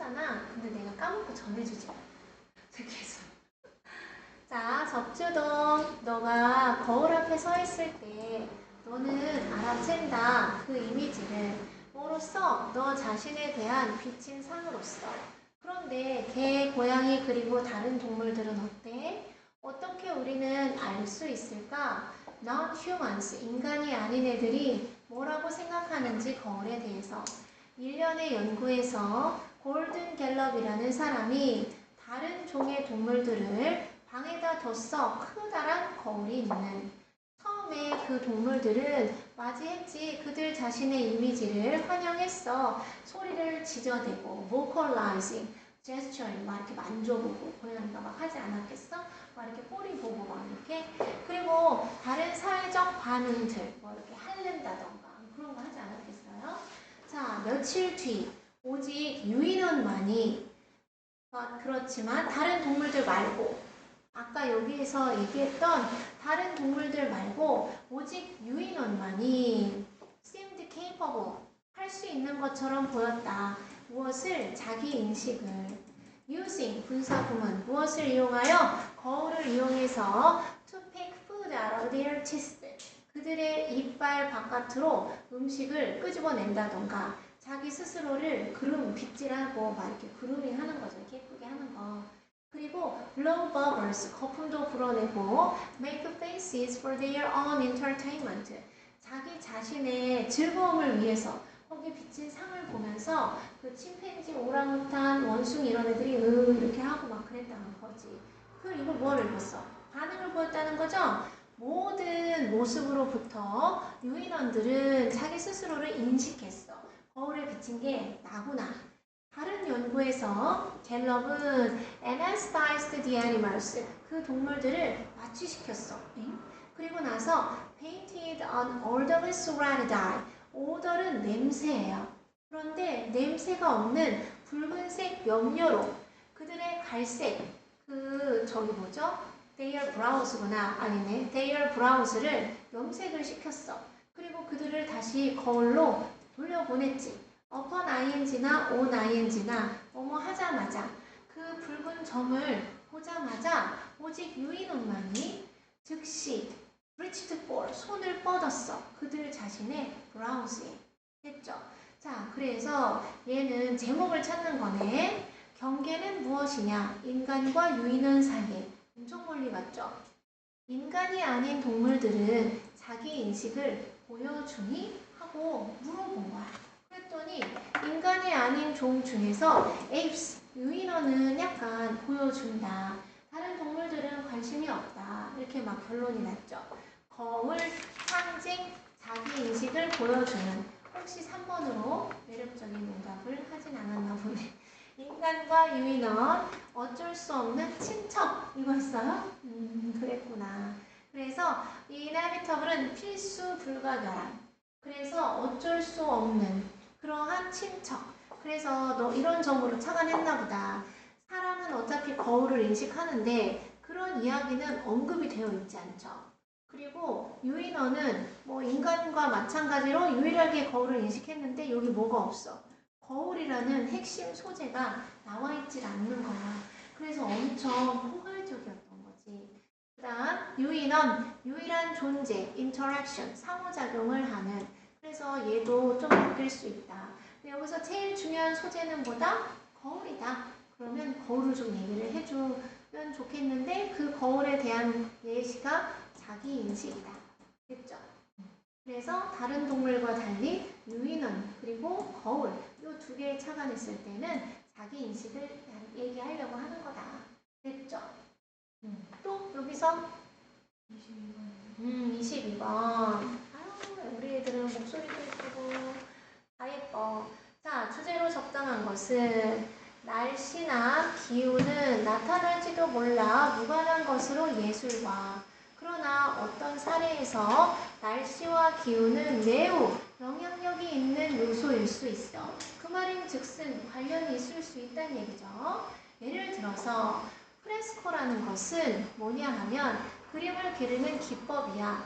했잖아. 근데 내가 까먹고 전해주지 마. 계속. 자, 접주동. 너가 거울 앞에 서 있을 때 너는 알아챈다. 그 이미지를. 뭐로써? 너 자신에 대한 비친 상으로서. 그런데 개, 고양이 그리고 다른 동물들은 어때? 어떻게 우리는 알 수 있을까? Non-humans, 인간이 아닌 애들이 뭐라고 생각하는지 거울에 대해서. 일련의 연구에서 골든 갤럽이라는 사람이 다른 종의 동물들을 방에다 뒀어. 커다란 거울이 있는. 처음에 그 동물들은 맞이했지. 그들 자신의 이미지를 환영했어. 소리를 지저대고 vocalizing, gesturing, 막 이렇게 만져보고 고양이가 막 하지 않았겠어? 막 이렇게 꼬리 보고 막 이렇게. 그리고 다른 사회적 반응들 뭐 이렇게 할른다던가 그런 거 하지 않았겠어요? 자, 며칠 뒤 오직 유인원만이 그렇지만 다른 동물들 말고 아까 여기에서 얘기했던 다른 동물들 말고 오직 유인원만이 seemed capable 할 수 있는 것처럼 보였다. 무엇을? 자기 인식을. using 분사구문 무엇을 이용하여? 거울을 이용해서 to pick food out of their teeth 그들의 이빨 바깥으로 음식을 끄집어낸다던가 자기 스스로를 빗질하고 막 이렇게 그루밍 하는 거죠. 이렇게 예쁘게 하는 거. 그리고 blow bubbles 거품도 불어내고 make faces for their own entertainment 자기 자신의 즐거움을 위해서 거기 비친 상을 보면서 그 침팬지, 오랑우탄, 원숭이 이런 애들이 이렇게 하고 막 그랬다는 거지. 이걸 뭐를 읽었어? 반응을 보였다는 거죠? 모든 모습으로부터 유인원들은 자기 스스로를 인식했어. 거울에 비친 게 나구나. 다른 연구에서 갤럽은 anesthetized the animals 그 동물들을 마취시켰어. 그리고 나서 painted an odorless red dye 오돌은 냄새예요. 그런데 냄새가 없는 붉은색 염료로 그들의 갈색 저기 뭐죠? their brows구나. 아니네. their brows를 염색을 시켰어. 그리고 그들을 다시 거울로 돌려보냈지. upon ing나 on ing나 뭐뭐 하자마자 그 붉은 점을 보자마자 오직 유인원만이 즉시 reached for 손을 뻗었어. 그들 자신의 브라우스에 했죠. 자, 그래서 얘는 제목을 찾는 거네. 경계는 무엇이냐? 인간과 유인원 사이에. 엄청 멀리 갔죠. 인간이 아닌 동물들은 자기 인식을 보여주니? 하고 물어본 거야. 그랬더니 인간이 아닌 종 중에서 apes, 유인원은 약간 보여준다. 다른 동물들은 관심이 없다. 이렇게 막 결론이 났죠. 거울, 상징, 자기 인식을 보여주는 혹시 3번으로 매력적인 응답을 하진 않았나 보네. 인간과 유인원, 어쩔 수 없는 친척 이거 있어요? 그랬구나. 그래서 이 inevitable은 필수 불가결한 그래서 어쩔 수 없는 그러한 친척 그래서 너 이런 점으로 착안했나 보다. 사람은 어차피 거울을 인식하는데 그런 이야기는 언급이 되어 있지 않죠. 그리고 유인원은 뭐 인간과 마찬가지로 유일하게 거울을 인식했는데 여기 뭐가 없어. 거울이라는 핵심 소재가 나와 있질 않는 거야. 그래서 엄청 포괄적이었던 거지. 그 다음 유인원, 유일한 존재, interaction, 상호작용을 하는 그래서 얘도 좀 바뀔 수 있다. 여기서 제일 중요한 소재는 뭐다? 거울이다. 그러면 거울을 좀 얘기를 해주면 좋겠는데 그 거울에 대한 예시가 자기 인식이다. 됐죠? 그래서 다른 동물과 달리 유인원 그리고 거울 이 두 개에 착안했을 때는 자기 인식을 얘기하려고 하는 거다. 됐죠? 또 여기서 22번. 22번. 아유 우리 애들은 목소리도 예쁘고 다 예뻐. 자 주제로 적당한 것은 날씨나 기후는 나타날지도 몰라 무관한 것으로 예술과 그러나 어떤 사례에서 날씨와 기후는 매우 영향력이 있는 요소일 수 있어. 그 말인즉슨 관련이 있을 수 있다는 얘기죠. 예를 들어서 프레스코라는 것은 뭐냐 하면 그림을 기르는 기법이야.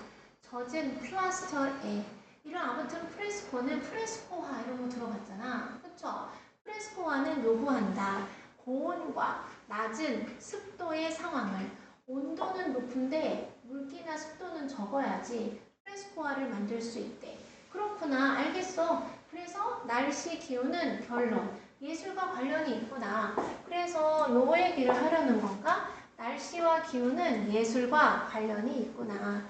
젖은 플라스터에 이런 아무튼 프레스코는 프레스코화 이런 거 들어봤잖아. 그쵸? 프레스코와는 요구한다. 고온과 낮은 습도의 상황을. 온도는 높은데 물기나 습도는 적어야지 프레스코와를 만들 수 있대. 그렇구나. 알겠어. 그래서 날씨, 기후는 결론. 예술과 관련이 있구나. 그래서 요거 얘기를 하려는 건가? 날씨와 기후는 예술과 관련이 있구나.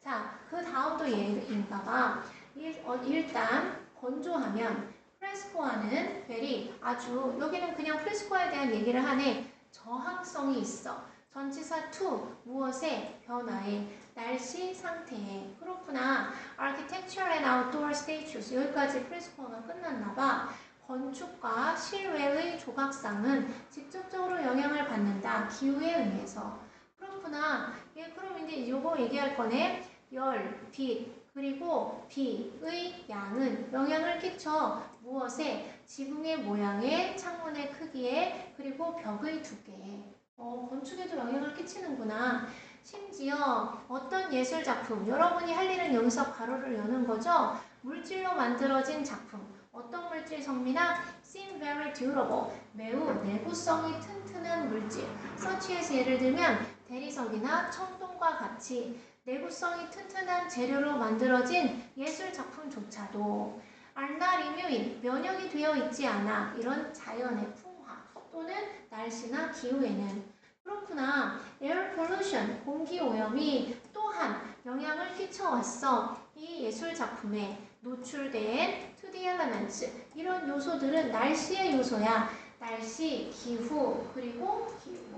자, 그 다음도 얘인가 봐. 일단 건조하면 프레스코아는 very 아주 여기는 그냥 프레스코아에 대한 얘기를 하네. 저항성이 있어. 전치사 to 무엇에 변화에 날씨 상태에. 그렇구나. Architecture and outdoor status 여기까지 프레스코아가 끝났나 봐. 건축과 실외의 조각상은 직접적으로 영향을 받는다. 기후에 의해서. 그렇구나. 예, 그럼 이제 요거 얘기할 거네. 열, 빛, 그리고 비의 양은 영향을 끼쳐 무엇에? 지붕의 모양에, 창문의 크기에, 그리고 벽의 두께에. 건축에도 영향을 끼치는구나. 심지어 어떤 예술작품, 여러분이 할 일은 여기서 괄호를 여는 거죠. 물질로 만들어진 작품. 어떤 물질 성미나 seem very durable, 매우 내구성이 튼튼한 물질. such as 예를 들면 대리석이나 청동과 같이 내구성이 튼튼한 재료로 만들어진 예술작품조차도 are not immune, 면역이 되어 있지 않아. 이런 자연의 풍화 또는 날씨나 기후에는. 그렇구나. air pollution, 공기오염이 또한 영향을 끼쳐왔어. 이 예술작품에 노출된 to the elements, 이런 요소들은 날씨의 요소야. 날씨, 기후, 그리고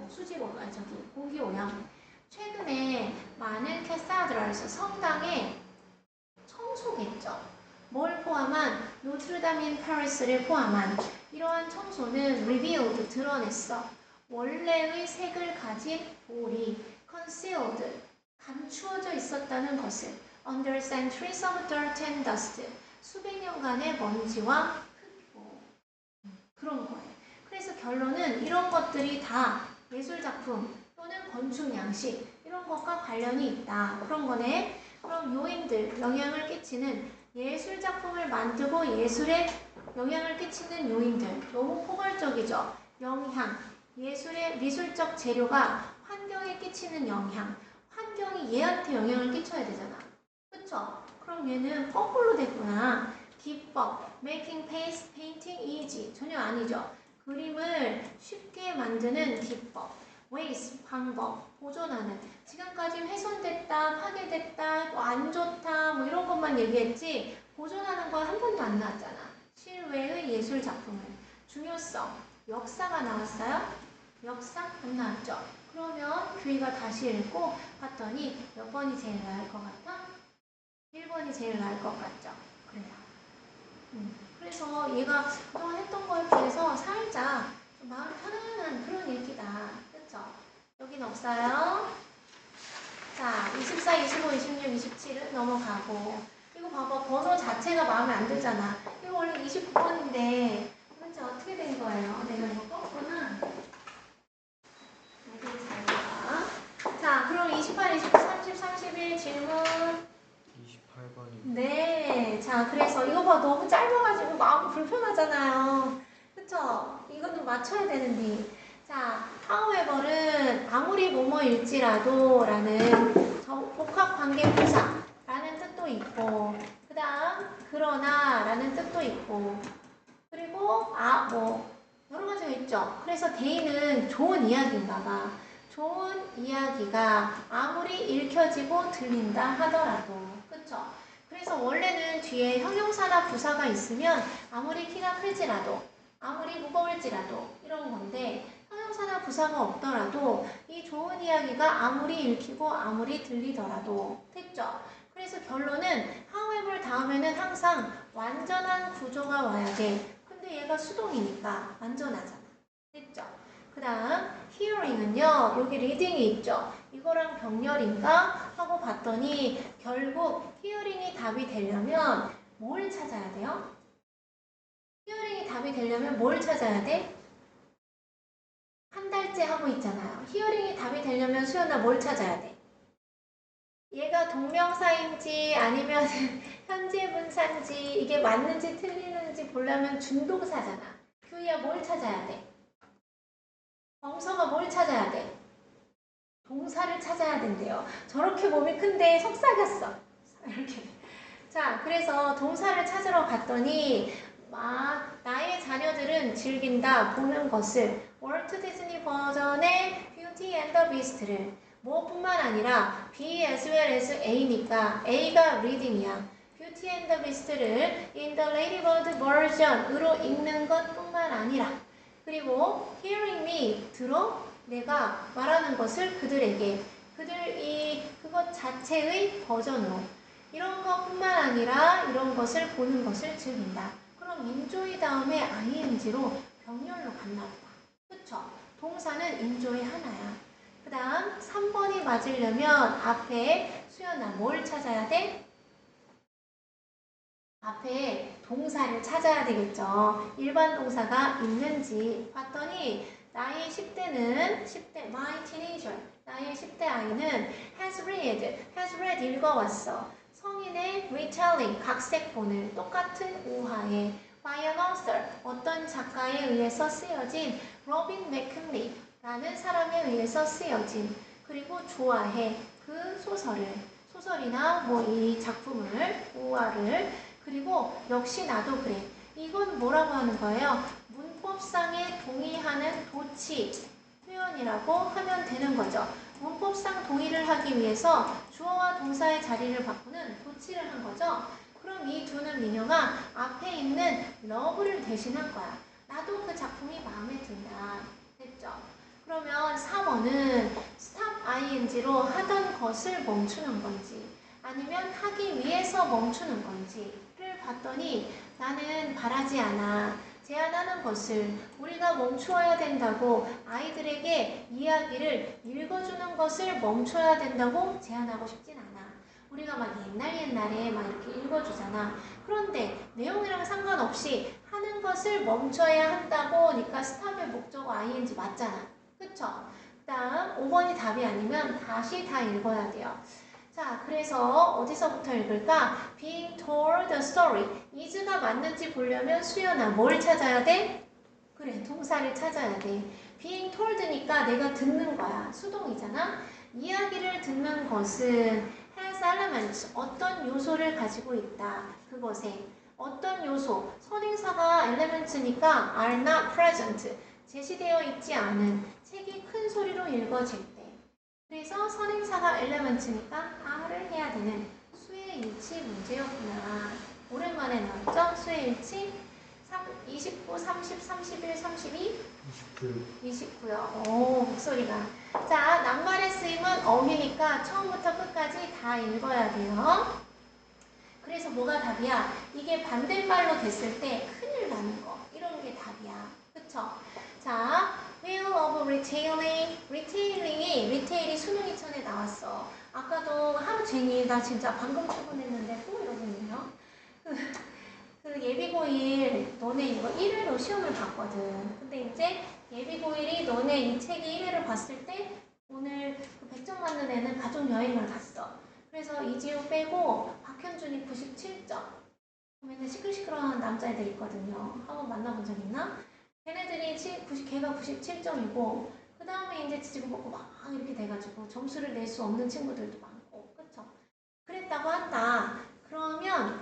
수질오염, 공기오염. 최근에 많은 캐사드랄스 성당에 청소겠죠. 뭘 포함한? 노트르담인 파리스를 포함한 이러한 청소는 revealed, 드러냈어. 원래의 색을 가진 볼이 concealed, 감추어져 있었다는 것을 under centuries of dirt and dust, 수백 년간의 먼지와 흙, 그런 거예요. 그래서 결론은 이런 것들이 다 예술작품 또는 건축 양식 이런 것과 관련이 있다. 그런 거네. 그럼 요인들, 영향을 끼치는 예술작품을 만들고 예술에 영향을 끼치는 요인들. 너무 포괄적이죠. 영향, 예술의 미술적 재료가 환경에 끼치는 영향. 환경이 얘한테 영향을 끼쳐야 되잖아. 그쵸? 그럼 얘는 거꾸로 됐구나. 기법, making painting easy. 전혀 아니죠. 그림을 쉽게 만드는 기법. ways, 방법, 보존하는. 지금까지 훼손됐다, 파괴됐다, 안 좋다, 뭐 이런 것만 얘기했지 보존하는 건 한 번도 안 나왔잖아. 실외의 예술 작품을. 중요성, 역사가 나왔어요? 역사? 안 나왔죠? 그러면 규희가 다시 읽고 봤더니 몇 번이 제일 나을 것 같아? 1번이 제일 나을 것 같죠? 그래요. 그래서 얘가 그동안 했던 거에 비해서 살짝 좀 마음이 편안한 그런 얘기다. 그쵸? 여긴 없어요. 자, 24, 25, 26, 27은 넘어가고. 이거 봐봐. 번호 자체가 마음에 안 들잖아. 이거 원래 29번인데 문제 어떻게 된 거예요? 내가 이거 껐구나. 여기 잘 봐. 자, 그럼 28, 29, 30, 31 질문. 28번입니다. 네. 자, 그래서 이거 봐. 너무 짧아가지고 마음 불편하잖아요. 그쵸? 이거는 맞춰야 되는데. 자, however는 아무리 뭐뭐일지라도 라는 복합관계부사 라는 뜻도 있고, 그 다음 그러나 라는 뜻도 있고, 그리고 여러 가지가 있죠. 그래서 대의는 좋은 이야기인가 봐. 좋은 이야기가 아무리 읽혀지고 들린다 하더라도. 그쵸? 그래서 원래는 뒤에 형용사나 부사가 있으면 아무리 키가 클지라도, 아무리 무거울지라도 이런 건데, 형용사나 부사가 없더라도 이 좋은 이야기가 아무리 읽히고 아무리 들리더라도. 됐죠? 그래서 결론은 however 다음에는 항상 완전한 구조가 와야 돼. 근데 얘가 수동이니까 완전하잖아. 됐죠? 그 다음 hearing은요. 여기 reading이 있죠? 이거랑 병렬인가? 하고 봤더니 결국 hearing이 답이 되려면 뭘 찾아야 돼요? hearing이 답이 되려면 뭘 찾아야 돼? 한 달째 하고 있잖아요. 히어링이 답이 되려면 수연아 뭘 찾아야 돼? 얘가 동명사인지 아니면 현재 분사인지 이게 맞는지 틀리는지 보려면 준동사잖아. 뷰야 뭘 찾아야 돼? 범서가 뭘 찾아야 돼? 동사를 찾아야 된대요. 저렇게 몸이 큰데 속삭였어. 이렇게. 자, 그래서 동사를 찾으러 갔더니 막 나의 자녀들은 즐긴다 보는 것을 월트 디즈니 버전의 뷰티 앤 더 비스트를 뭐뿐만 아니라 B as well as A니까 A가 reading이야. 뷰티 앤 더 비스트를 in the ladybird version으로 읽는 것뿐만 아니라 그리고 hearing me 들어 내가 말하는 것을 그들에게 그것 자체의 버전으로 이런 것뿐만 아니라 이런 것을 보는 것을 즐긴다. 그럼 enjoy 다음에 ing로 병렬로 갔나 보다. 그쵸? 동사는 enjoy 하나야. 그 다음 3번이 맞으려면 앞에 수연아 뭘 찾아야 돼? 앞에 동사를 찾아야 되겠죠. 일반 동사가 있는지 봤더니 나의 10대는 my teenager 나의 10대 아이는 has read 읽어왔어. 성인의 retelling 각색본을 똑같은 우화에 by an author 어떤 작가에 의해서 쓰여진 로빈 맥킨리 라는 사람에 의해서 쓰여진 그리고 좋아해 그 소설이나 뭐 이 작품을 우화를 그리고 역시 나도 그래. 이건 뭐라고 하는 거예요? 문법상에 동의하는 도치 표현이라고 하면 되는 거죠. 문법상 동의를 하기 위해서 주어와 동사의 자리를 바꾸는 도치를 한 거죠. 그럼 이 두는 미녀가 앞에 있는 love를 대신한 거야. 나도 그 작품이 마음에 든다. 됐죠? 그러면 4번은 stop ing로 하던 것을 멈추는 건지 아니면 하기 위해서 멈추는 건지를 봤더니 나는 바라지 않아. 제안하는 것을 우리가 멈추어야 된다고 아이들에게 이야기를 읽어주는 것을 멈춰야 된다고 제안하고 싶진 않아. 우리가 막 옛날에 막 이렇게 읽어주잖아. 그런데 내용이랑 상관없이 하는 것을 멈춰야 한다고 하니까 스탑의 목적어 ing 맞잖아. 그쵸? 그 다음 5번이 답이 아니면 다시 다 읽어야 돼요. 자, 그래서 어디서부터 읽을까? Being told the story. is가 맞는지 보려면 수연아 뭘 찾아야 돼? 그래, 동사를 찾아야 돼. Being told니까 내가 듣는 거야. 수동이잖아. 이야기를 듣는 것은 has elements. 어떤 요소를 가지고 있다. 그것에. 어떤 요소. 선행사가 elements니까 are not present. 제시되어 있지 않은 책이 큰 소리로 읽어질 때. 그래서 선행사가 elements니까 R을 해야 되는 수의 일치 문제였구나. 오랜만에 나왔죠? 수의 일치 29, 30, 31, 32? 29요. 오, 목소리가. 자, 낱말의 쓰임은 어휘니까 처음부터 끝까지 다 읽어야 돼요. 그래서 뭐가 답이야? 이게 반대말로 됐을 때 큰일 나는 거. 이런 게 답이야. 그쵸? 자, Will of Retailing. 리테일이 수능이천에 나왔어. 아까도 하루 종일 나 진짜 방금 출근했는데 또 이러고 있네요. 그 예비고일 너네 이거 1회로 시험을 봤거든. 근데 이제 예비고일이 너네 이 책이 1회를 봤을 때 오늘 그 100점 맞는 애는 가족여행을 갔어. 그래서 이지우 빼고 박현준이 97점. 맨날 시끌시끌한 남자애들 있거든요. 한번 만나본 적 있나? 걔네들이 걔가 97점이고 그 다음에 이제 지금 먹고 막 이렇게 돼가지고 점수를 낼 수 없는 친구들도 많고 그쵸? 그랬다고 한다. 그러면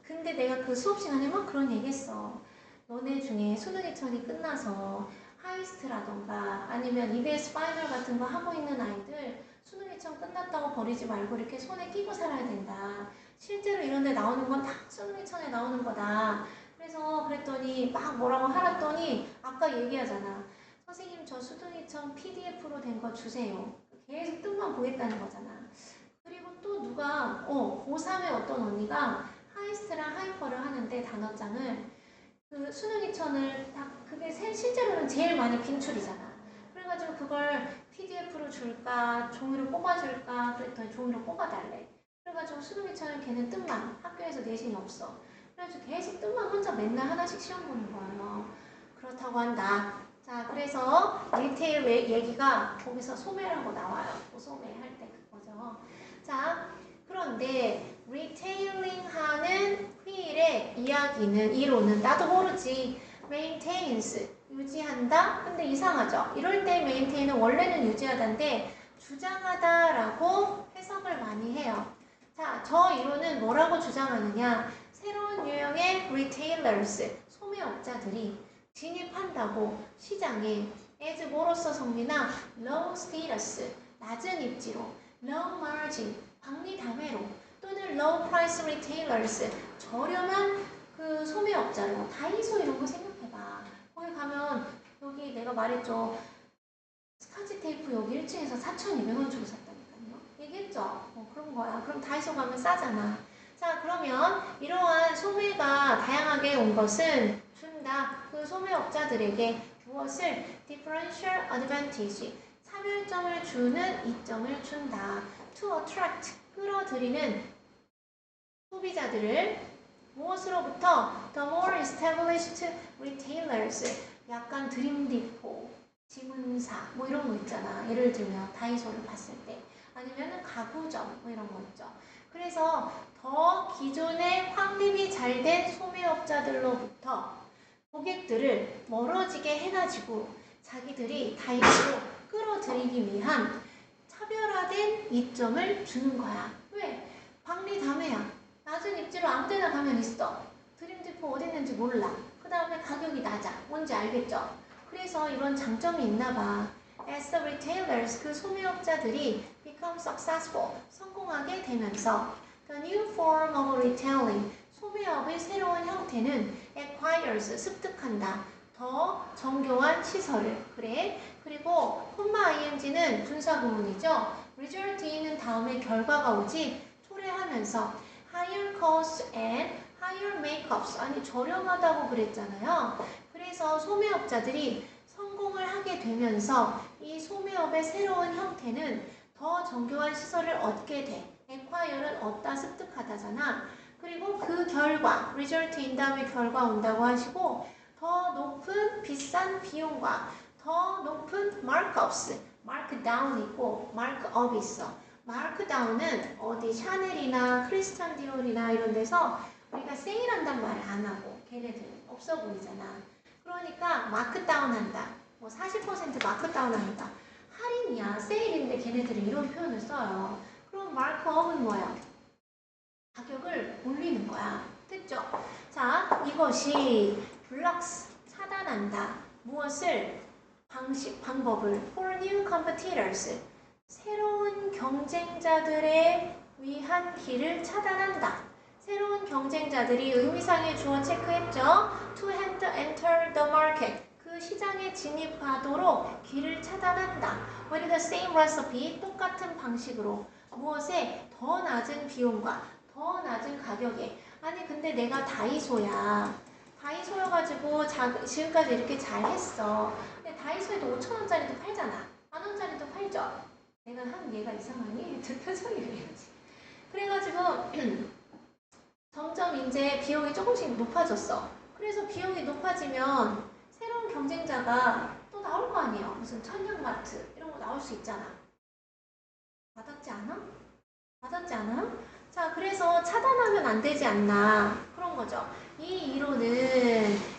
근데 내가 그 수업 시간에 막 그런 얘기했어. 너네 중에 수능이천이 끝나서 하이스트라던가 아니면 EBS 파이널 같은 거 하고 있는 아이들 수능이천 끝났다고 버리지 말고 이렇게 손에 끼고 살아야 된다. 실제로 이런 데 나오는 건 다 수능이천에 나오는 거다. 그래서 그랬더니 막 뭐라고 하랬더니 아까 얘기하잖아. 선생님 저 수능이천 PDF로 된 거 주세요. 계속 뜻만 보겠다는 거잖아. 그리고 또 누가 고3의 어떤 언니가 하이스트랑 하이퍼를 하는데 단어장을 그 수능이천을 딱 그게 실제로는 제일 많이 빈출이잖아. 그래가지고 그걸 PDF로 줄까 종이로 뽑아줄까 그랬더니 종이로 뽑아달래. 그래가지고 수능이천은 걔는 뜻만 학교에서 내신이 없어. 그래가지고 계속 뜻만 혼자 맨날 하나씩 시험 보는 거예요. 그렇다고 한다. 자, 그래서 리테일 얘기가 거기서 소매라고 나와요. 소매 할 때 그거죠. 자, 그런데 리테일링 하는 휠의 이야기는 이론은 나도 모르지. maintains, 유지한다? 근데 이상하죠? 이럴 때 maintain은 원래는 유지하다인데 주장하다라고 해석을 많이 해요. 자, 저 이론은 뭐라고 주장하느냐? 새로운 유형의 retailers, 소매업자들이 진입한다고 시장에 as 뭐로서 성미나 low status, 낮은 입지로 low margin, 박리담회로 또는 low price retailers, 저렴한 그 소매업자로 다이소 이런 거 생각해봐. 거기 가면 여기 내가 말했죠. 스카치 테이프 여기 1층에서 4,200원 주고 샀다니까요. 얘기했죠? 그런 거야. 그럼 다이소 가면 싸잖아. 자, 그러면 이러한 소매가 다양하게 온 것은 준다. 그 소매업자들에게 무엇을? differential advantage, 차별점을 주는 이점을 준다. to attract, 끌어들이는 소비자들을 무엇으로부터? the more established retailers, 약간 드림디포, 지문사 뭐 이런 거 있잖아. 예를 들면 다이소를 봤을 때 아니면 가구점 뭐 이런 거 있죠. 그래서 더 기존에 확립이 잘 된 소매업자들로부터 고객들을 멀어지게 해가지고 자기들이 다이소로 끌어들이기 위한 차별화된 이점을 주는 거야. 왜? 박리담회야. 낮은 입지로 아무데나 가면 있어. 드림디포 어디 있는지 몰라. 그 다음에 가격이 낮아. 뭔지 알겠죠? 그래서 이런 장점이 있나 봐. As the retailers, 그 소매업자들이 become successful, 성공하게 되면서 the new form of retailing, 소매업의 새로운 형태는 acquires, 습득한다. 더 정교한 시설을. 그래. 그리고 콤마 ing는 분사구문이죠. result in은 다음에 결과가 오지. 초래하면서 higher costs and higher makeups. 아니 저렴하다고 그랬잖아요. 그래서 소매업자들이 성공을 하게 되면서 이 소매업의 새로운 형태는 더 정교한 시설을 얻게 돼. acquire는 얻다, 습득하다잖아. 그리고 그 결과, result in 다음에 결과 온다고 하시고 더 높은 비싼 비용과 더 높은 markups, markdown 있고 markup 있어. markdown은 어디 샤넬이나 크리스찬 디올이나 이런 데서 우리가 세일한단 말을 안 하고 걔네들 없어 보이잖아. 그러니까 마크다운 한다. 뭐 40% 마크다운 한다. 할인이야. 세일인데 걔네들이 이런 표현을 써요. 그럼 마크업은 뭐야? 가격을 올리는 거야. 됐죠? 자, 이것이 블록스, 차단한다. 무엇을? 방법을 for new competitors, 새로운 경쟁자들에 위한 길을 차단한다. 새로운 경쟁자들이 의미상의 주어 체크했죠? to enter the market, 그 시장에 진입하도록 길을 차단한다. with the same recipe, 똑같은 방식으로 무엇에? 더 낮은 비용과 더 낮은 가격에. 아니 근데 내가 다이소야. 다이소여가지고 지금까지 이렇게 잘했어. 근데 다이소에도 5,000원짜리도 팔잖아. 10,000원짜리도 팔죠. 내가 한 얘가 이상하니? 저 표정이 이래야지. 그래가지고 점점 이제 비용이 조금씩 높아졌어. 그래서 비용이 높아지면 새로운 경쟁자가 또 나올 거 아니에요. 무슨 천연마트 이런 거 나올 수 있잖아. 맞았지 않아? 맞았지 않아? 자, 그래서 차단하면 안 되지 않나 그런 거죠. 이 이론은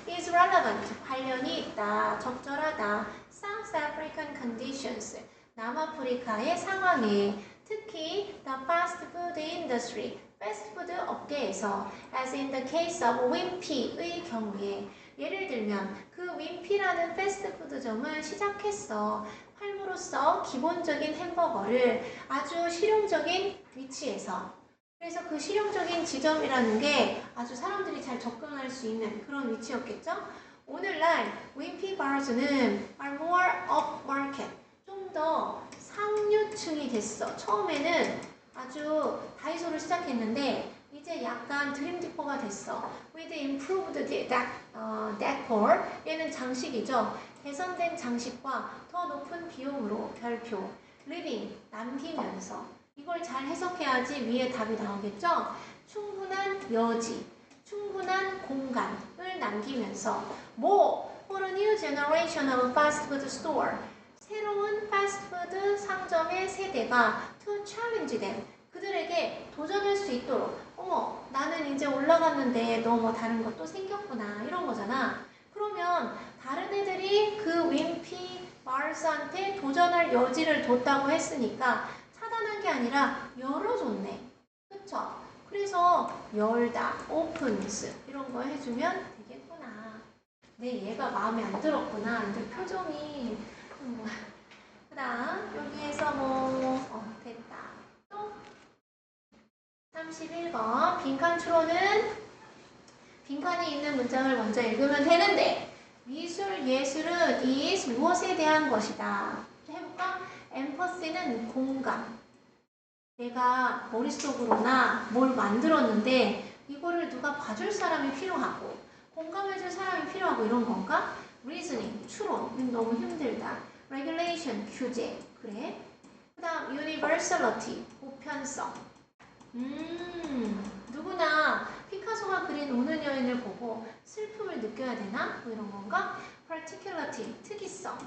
is relevant, 관련이 있다, 적절하다. South African conditions, 남아프리카의 상황에 특히 the fast food industry, 패스트푸드 업계에서 as in the case of Wimpy의 경우에 예를 들면 그 윈피라는 패스트푸드점을 시작했어. 팔므로써 기본적인 햄버거를 아주 실용적인 위치에서. 그래서 그 실용적인 지점이라는 게 아주 사람들이 잘 접근할 수 있는 그런 위치였겠죠? 오늘날 윈피 바즈는 are more upmarket, 좀 더 상류층이 됐어. 처음에는 아주 다이소를 시작했는데 이제 약간 드림디퍼가 됐어. with improved decor, 얘는 장식이죠. 개선된 장식과 더 높은 비용으로 별표, living, 남기면서. 이걸 잘 해석해야지 위에 답이 나오겠죠? 충분한 여지, 충분한 공간을 남기면서 뭐? For a new generation of fast food store, 새로운 패스트푸드 상점의 세대가 to challenge them, 그들에게 도전할 수 있도록. 어머, 나는 이제 올라갔는데 너 뭐 다른 것도 생겼구나 이런 거잖아. 그러면 다른 애들이 그 윈피 마르스한테 도전할 여지를 뒀다고 했으니까 차단한 게 아니라 열어줬네. 그쵸? 그래서 열다, opens 이런 거 해주면 되겠구나. 내 얘가 마음에 안 들었구나. 이제 표정이 그 다음 여기에서 됐다. 또 31번 빈칸 추론은 빈칸이 있는 문장을 먼저 읽으면 되는데 미술, 예술은 is 무엇에 대한 것이다. 해볼까? 엠퍼시는 공감. 내가 머릿속으로나 뭘 만들었는데 이거를 누가 봐줄 사람이 필요하고 공감해줄 사람이 필요하고 이런 건가? reasoning, 추론, 너무 힘들다. regulation, 규제, 그래. 그 다음 universality, 보편성. 누구나 피카소가 그린 우는 여인을 보고 슬픔을 느껴야 되나? 뭐 이런 건가? particularity, 특이성.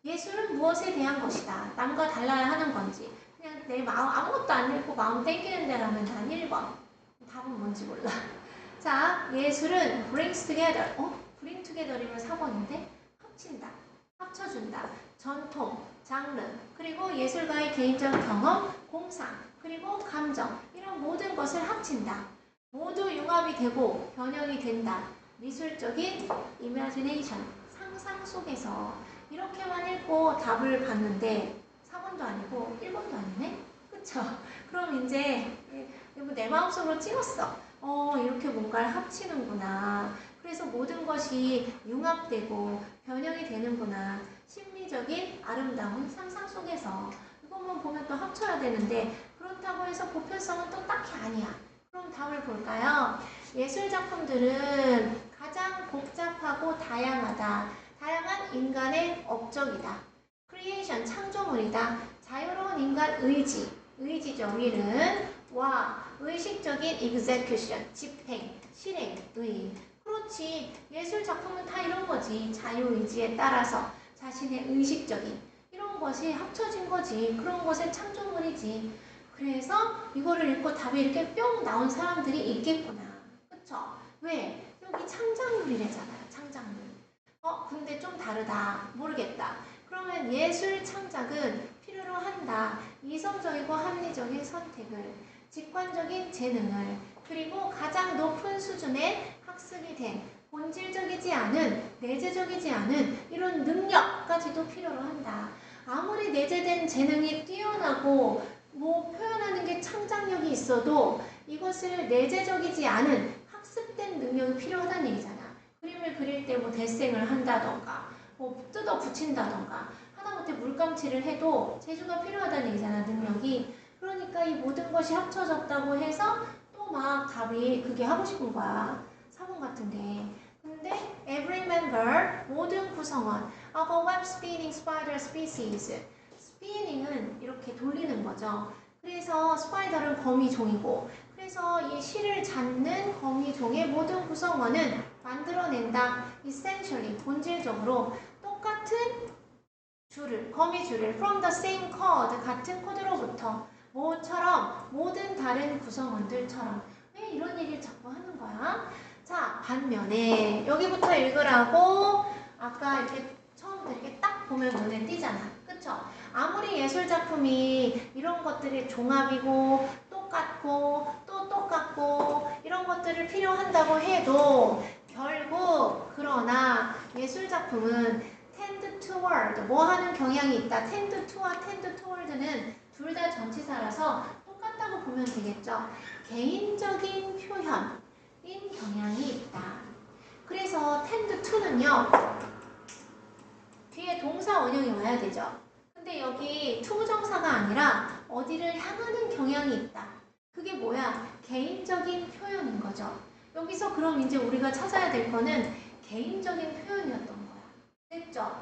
예술은 무엇에 대한 것이다. 남과 달라야 하는 건지. 그냥 내 마음 아무것도 안 읽고 마음 땡기는 데라면 난 1번. 답은 뭔지 몰라. 자, 예술은 brings together. bring together이면 4번인데? 합친다. 합쳐준다. 전통, 장르, 그리고 예술가의 개인적 경험, 공상, 그리고 감정. 이런 모든 것을 합친다. 모두 융합이 되고 변형이 된다. 미술적인 imagination, 상상 속에서. 이렇게만 읽고 답을 봤는데 4번도 아니고 1번도 아니네? 그쵸? 그럼 이제 내 마음속으로 찍었어. 이렇게 뭔가를 합치는구나. 그래서 모든 것이 융합되고 변형이 되는구나. 심미적인 아름다운 상상 속에서. 이것만 보면 또 합쳐야 되는데 그렇다고 해서 보편성은 또 딱히 아니야. 그럼 답을 볼까요? 예술작품들은 가장 복잡하고 다양하다. 다양한 인간의 업적이다. 크리에이션, 창조물이다. 자유로운 인간 의지, 의지적 위는 와, 의식적인 execution, 집행, 실행, 의. 그렇지. 예술 작품은 다 이런 거지. 자유의지에 따라서 자신의 의식적인 이런 것이 합쳐진 거지. 그런 것의 창조물이지. 그래서 이거를 읽고 답이 이렇게 뿅 나온 사람들이 있겠구나. 그쵸? 왜? 여기 창작물이래잖아요. 창작물. 근데 좀 다르다. 모르겠다. 그러면 예술 창작은 필요로 한다. 이성적이고 합리적인 선택을, 직관적인 재능을, 그리고 가장 높은 수준의 학습이 된 본질적이지 않은, 내재적이지 않은 이런 능력까지도 필요로 한다. 아무리 내재된 재능이 뛰어나고 표현하는 게 창작력이 있어도 이것을 내재적이지 않은 학습된 능력이 필요하다는 얘기잖아. 그림을 그릴 때 대생을 한다던가 뜯어 붙인다던가 하다못해 물감칠을 해도 재주가 필요하다는 얘기잖아. 능력이. 그러니까 이 모든 것이 합쳐졌다고 해서 또 막 답이 그게 하고 싶은 거야. 4번 같은 게. 근데 every member, 모든 구성원 of a web spinning spider species. 스피닝은 이렇게 돌리는 거죠. 그래서 스파이더는 거미종이고, 그래서 이 실을 잡는 거미종의 모든 구성원은 만들어낸다. essentially, 본질적으로 똑같은 줄을, 거미줄을 from the same code, 같은 코드로부터 뭐처럼, 모든 다른 구성원들처럼. 왜 이런 얘기를 자꾸 하는 거야? 자, 반면에 여기부터 읽으라고 아까 이렇게 처음부터 이렇게 딱 보면 눈에 띄잖아. 그쵸? 아무리 예술작품이 이런 것들이 종합이고 똑같고 또 똑같고 이런 것들을 필요한다고 해도 결국 그러나 예술작품은 tend toward, 뭐 하는 경향이 있다. tend to와 tend toward는 둘 다 전치사라서 똑같다고 보면 되겠죠. 개인적인 표현인 경향이 있다. 그래서 tend to는요. 뒤에 동사 원형이 와야 되죠. 근데 여기 투부정사가 아니라 어디를 향하는 경향이 있다. 그게 뭐야? 개인적인 표현인 거죠. 여기서 그럼 이제 우리가 찾아야 될 거는 개인적인 표현이었던 거야. 됐죠?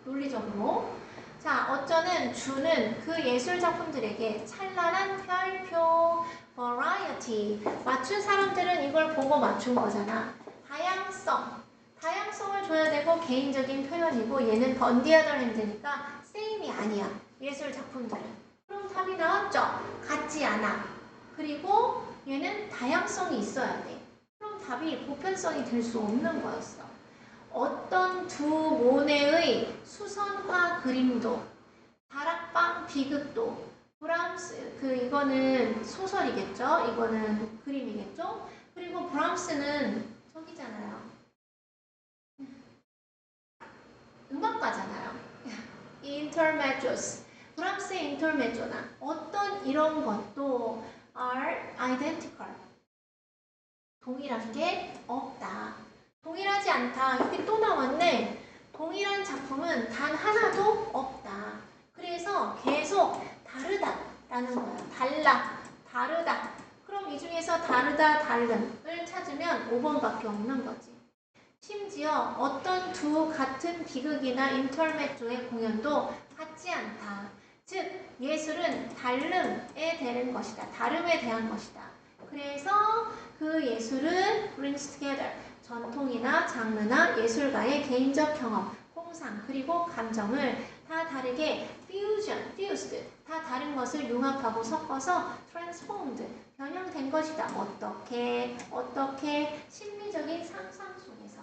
논리적으로. 자, 어쩌는 주는 그 예술작품들에게 찬란한 별표, variety. 맞춘 사람들은 이걸 보고 맞춘 거잖아. 다양성. 다양성을 줘야 되고 개인적인 표현이고 얘는 on the other hand니까 same이 아니야. 예술 작품들은. 그럼 답이 나왔죠? 같지 않아. 그리고 얘는 다양성이 있어야 돼. 그럼 답이 보편성이 될 수 없는 거였어. 어떤 두 모네의 수선화 그림도, 다락방 비극도, 브람스, 이거는 소설이겠죠? 이거는 그림이겠죠? 그리고 브람스는 저기잖아요. 음악가잖아요. 인터메조스. 브람스의 인터메조나 어떤 이런 것도 are identical. 동일한 게 없다. 동일하지 않다. 여기 또 나왔네. 동일한 작품은 단 하나도 없다. 그래서 계속 다르다라는 거야. 달라, 다르다. 그럼 이 중에서 다르다, 다름을 찾으면 5번밖에 없는 거지. 심지어 어떤 두 같은 비극이나 인터메조의 공연도 같지 않다. 즉, 예술은 다름에 대한 것이다. 다름에 대한 것이다. 그래서 그 예술은 brings together. 전통이나 장르나 예술가의 개인적 경험, 공상, 그리고 감정을 다 다르게 fused, 다 다른 것을 융합하고 섞어서 transformed, 변형된 것이다. 어떻게 심리적인 상상 속에서.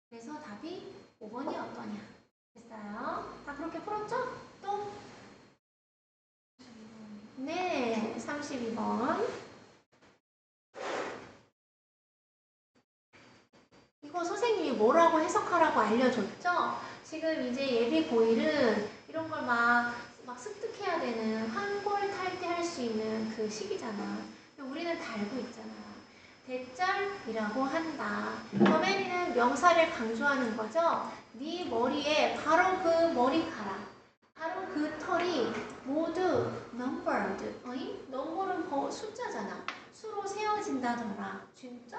그래서 답이 5번이 어떠냐. 됐어요? 다 그렇게 풀었죠? 또? 네, 32번. 이거 선생님이 뭐라고 해석하라고 알려줬죠? 지금 이제 예비 고1은 이런 걸 막 습득해야 되는 환골탈퇴할 수 있는 그 시기잖아. 근데 우리는 다 알고 있잖아. 대절이라고 한다. 더맨이는 명사를 강조하는 거죠. 네 머리에 바로 그 머리카락, 바로 그 털이 모두 numbered. 어이? 넘버는 숫자잖아. 수로 세워진다더라. 진짜?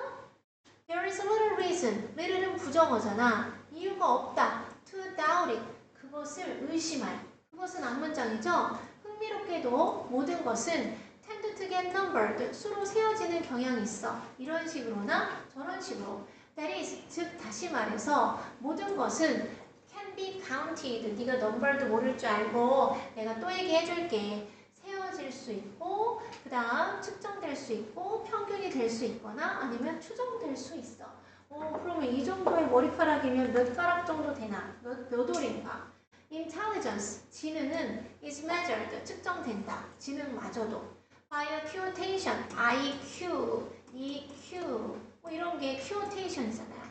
There is little reason. little은 부정어잖아. 이유가 없다. To doubt it. 그것을 의심할. 그것은 앞문장이죠. 흥미롭게도 모든 것은 tend to get numbered. 수로 세워지는 경향이 있어. 이런 식으로나 저런 식으로. That is, 즉 다시 말해서 모든 것은 can be counted. 네가 numbered 모를 줄 알고 내가 또 얘기해 줄게. 세워질 수 있고 그 다음 측정될 수 있고 평균이 될 수 있거나 아니면 추정될 수 있어. 그러면 이 정도의 머리카락이면 몇 가락 정도 되나? 몇 올인가? Intelligence, 지능은 is measured, 측정된다. 지능마저도. By a quotation, IQ, EQ, 뭐 이런 게 quotation이잖아요.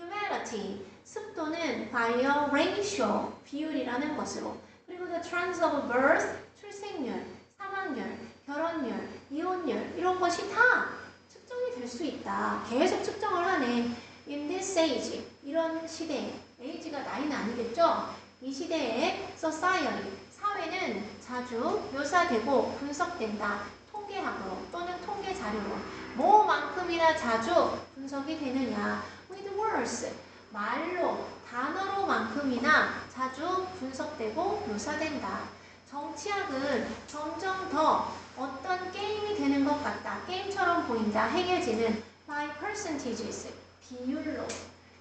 Humanity, 습도는 by a ratio, 비율이라는 것으로. 그리고 the trends of birth, 출생률, 사망률, 결혼율, 이혼율 이런 것이 다 측정이 될 수 있다. 계속 측정을 하네. In this age, 이런 시대에, age가 나이는 아니겠죠? 이 시대에 society, 사회는 자주 묘사되고 분석된다. 통계학으로 또는 통계 자료로. 뭐만큼이나 자주 분석이 되느냐. With words, 말로, 단어로만큼이나 자주 분석되고 묘사된다. 정치학은 점점 더 어떤 게임이 되는 것 같다. 게임처럼 보인다. 행해지는 by percentages, 비율로.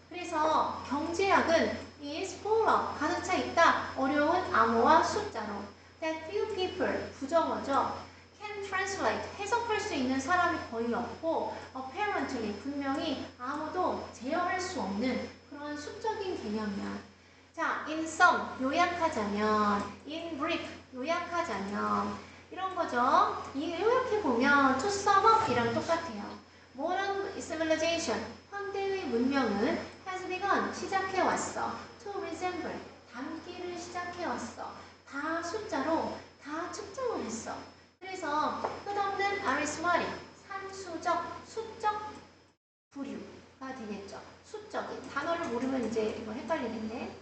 그래서 경제학은 is full of, 가득 차 있다. 어려운 암호와 숫자로. That few people, 부정어죠. Can translate, 해석할 수 있는 사람이 거의 없고 apparently, 분명히 아무도 제어할 수 없는 그런 수적인 개념이야. 자, in sum, 요약하자면, in brief, 요약하자면 이런 거죠. 이 요약해보면 to sum up이랑 똑같아요. Modern civilization, 현대의 문명은 has begun, 시작해왔어. To resemble, 닮기를 시작해왔어. 다 숫자로 다 측정을 했어. 그래서 끝없는 arithmetic, 산수적, 수적 부류가 되겠죠. 수적인, 단어를 모르면 이제 이거 헷갈리겠네.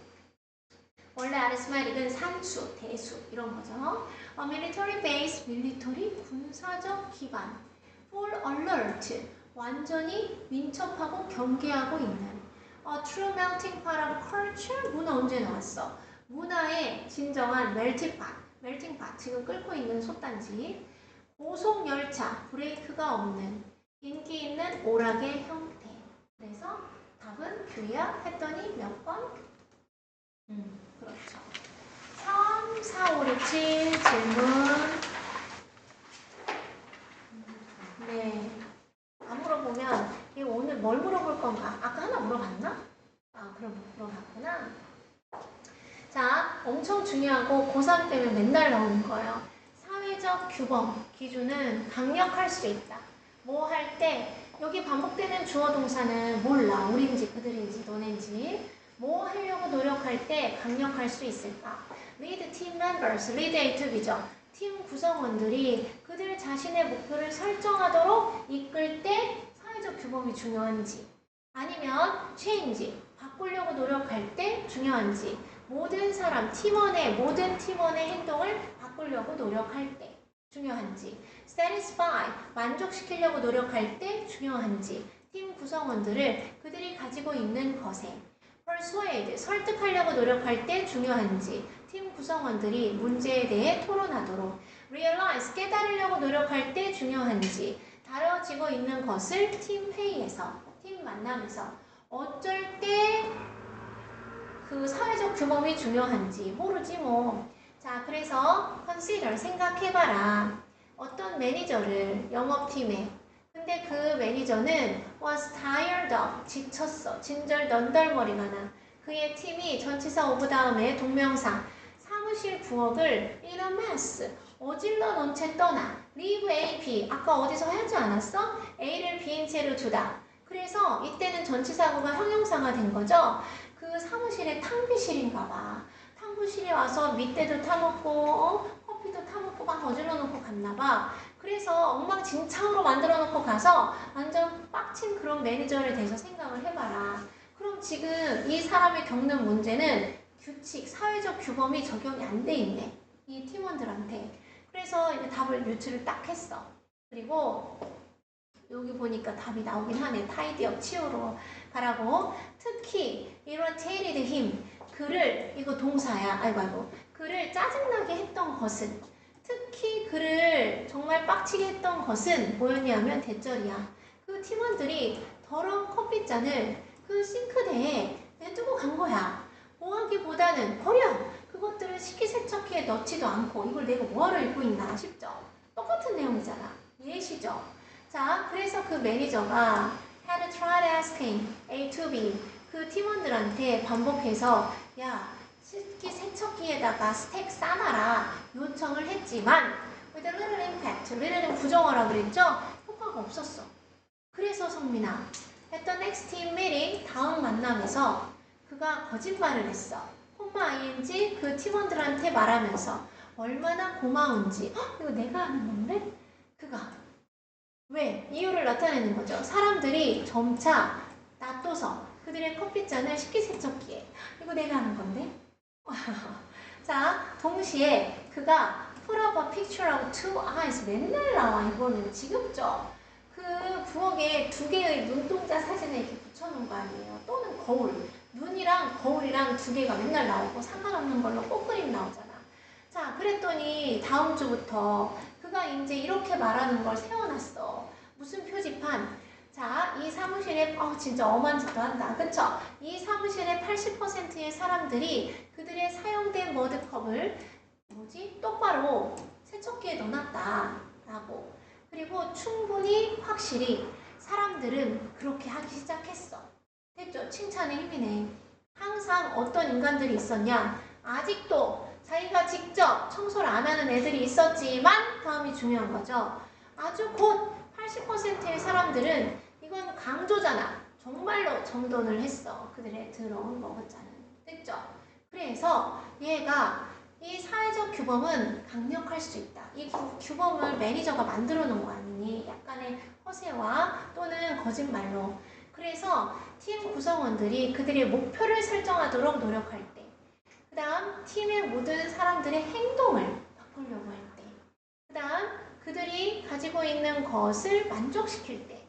원래 arithmetic은 산수, 대수 이런 거죠. military base, military, 군사적 기반. full alert, 완전히 민첩하고 경계하고 있는. true melting pot of culture, 문화 언제 나왔어? 문화의 진정한 melting pot, 지금 끓고 있는 솥단지. 고속열차, 브레이크가 없는, 인기 있는 오락의 형태. 그래서 답은 Q야 했더니 몇 번? 그렇죠. 3, 4, 5, 6, 7 질문. 네. 안 물어보면 오늘 뭘 물어 엄청 중요하고 고3 때문에 맨날 나오는 거예요. 사회적 규범, 기준은 강력할 수 있다. 뭐 할 때 여기 반복되는 주어 동사는 몰라. 우린지 그들인지 너넨지. 뭐 하려고 노력할 때 강력할 수 있을까? Lead team members, lead A2B죠. 팀 구성원들이 그들 자신의 목표를 설정하도록 이끌 때 사회적 규범이 중요한지, 아니면 change, 바꾸려고 노력할 때 중요한지, 모든 사람, 모든 팀원의 행동을 바꾸려고 노력할 때 중요한지, satisfy, 만족시키려고 노력할 때 중요한지, 팀 구성원들을 그들이 가지고 있는 것에, persuade, 설득하려고 노력할 때 중요한지, 팀 구성원들이 문제에 대해 토론하도록, realize, 깨달으려고 노력할 때 중요한지, 다뤄지고 있는 것을 팀 회의에서, 팀 만남에서 어쩔 때 그 사회적 규범이 중요한지 모르지 뭐. 자, 그래서 consider, 생각해봐라. 어떤 매니저를 영업팀에, 근데 그 매니저는 was tired of, 지쳤어. 진절 넌덜머리가 나. 그의 팀이 전치사 오브 다음에 동명사 사무실 부엌을 in a mess, 어질러 놓은 채 떠나. leave A, B, 아까 어디서 하지 않았어? A를 B인 채로 두다. 그래서 이때는 전치사구가 형용사가 된 거죠. 그 사무실에 탕비실인가 봐. 탕비실에 와서 밑에도 타먹고 커피도 타먹고 막 어질러 놓고 갔나 봐. 그래서 엉망진창으로 만들어 놓고 가서 완전 빡친 그런 매니저를 대해서 생각을 해봐라. 그럼 지금 이 사람이 겪는 문제는 규칙, 사회적 규범이 적용이 안 돼 있네. 이 팀원들한테. 그래서 이제 답을 유추를 딱 했어. 그리고 여기 보니까 답이 나오긴 하네. 타이디업, 치우러 가라고. 특히 irritated him, 그를, 이거 동사야. 아이고. 그를 짜증나게 했던 것은, 특히 그를 정말 빡치게 했던 것은 뭐였냐면 대절이야. 그 팀원들이 더러운 커피잔을 그 싱크대에 내두고 간 거야. 뭐 하기보다는 버려! 그것들을 식기세척기에 넣지도 않고 이걸 내가 뭐하러 읽고 있나 싶죠? 똑같은 내용이잖아. 이해시죠? 자, 그래서 그 매니저가 had tried asking A to B, 그 팀원들한테 반복해서 야, 식기세척기에다가 스택 싸놔라 요청을 했지만 with a little impact, little는 부정어라 그랬죠? 효과가 없었어. 그래서 성민아, at the next team meeting, 다음 만남에서 그가 거짓말을 했어. 콤마 ing, 그 팀원들한테 말하면서 얼마나 고마운지. 이거 내가 하는 건데? 그가 왜? 이유를 나타내는 거죠. 사람들이 점차 놔둬서 그들의 커피잔을 식기세척기에. 이거 내가 하는 건데? 자, 동시에 그가 put up a picture하고 two eyes 맨날 나와. 이거는 지겹죠? 그 부엌에 두 개의 눈동자 사진을 이렇게 붙여놓은 거 아니에요. 또는 거울. 눈이랑 거울이랑 두 개가 맨날 나오고 상관없는 걸로 꽃그림 나오잖아. 자, 그랬더니 다음 주부터 그가 이제 이렇게 말하는 걸 세워놨어. 무슨 표지판? 자, 이 사무실에 진짜 엄한 짓도 한다. 그쵸? 이 사무실의 80%의 사람들이 그들의 사용된 머드컵을 똑바로 세척기에 넣어놨다. 라고. 그리고 충분히 확실히 사람들은 그렇게 하기 시작했어. 됐죠? 칭찬의 힘이네. 항상 어떤 인간들이 있었냐? 아직도 자기가 직접 청소를 안 하는 애들이 있었지만 다음이 중요한 거죠. 아주 곧 80%의 사람들은 이건 강조잖아. 정말로 정돈을 했어. 그들의 더러운 머그잔은. 됐죠? 그래서 얘가 이 사회적 규범은 강력할 수 있다. 이 규범을 매니저가 만들어 놓은 거 아니니? 약간의 허세와 또는 거짓말로. 그래서 팀 구성원들이 그들의 목표를 설정하도록 노력할 때, 그 다음 팀의 모든 사람들의 행동을 바꾸려고 할 때, 그 다음 그들이 가지고 있는 것을 만족시킬 때,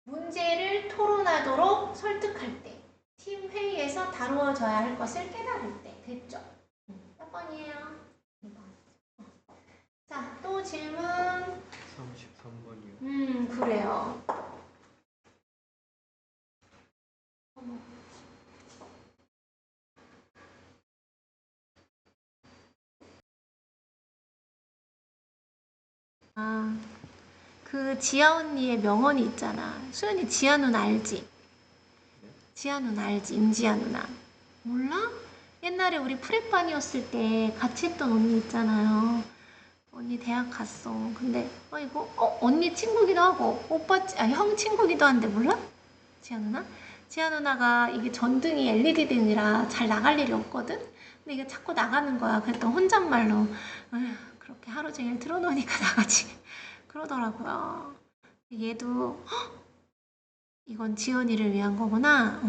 문제를 토론하도록 설득할 때, 팀 회의에서 다루어져야 할 것을 깨달을 때. 됐죠? 몇 번이에요? 2번. 자, 또 질문. 33번이요. 그래요. 그 지아 언니의 명언이 있잖아. 수연이 지아 누나 알지? 지아 누나 알지? 임지아 누나. 몰라? 옛날에 우리 프랩반이었을 때 같이 했던 언니 있잖아요. 언니 대학 갔어. 근데 이거 언니 친구기도 하고 형 친구기도 한데 몰라? 지아 누나? 지아 누나가 이게 전등이 LED 등이라 잘 나갈 일이 없거든? 근데 이게 자꾸 나가는 거야. 그랬더니 혼잣말로 에휴, 그렇게 하루 종일 틀어놓으니까 나가지. 그러더라고요. 얘도 이건 지연이를 위한 거구나.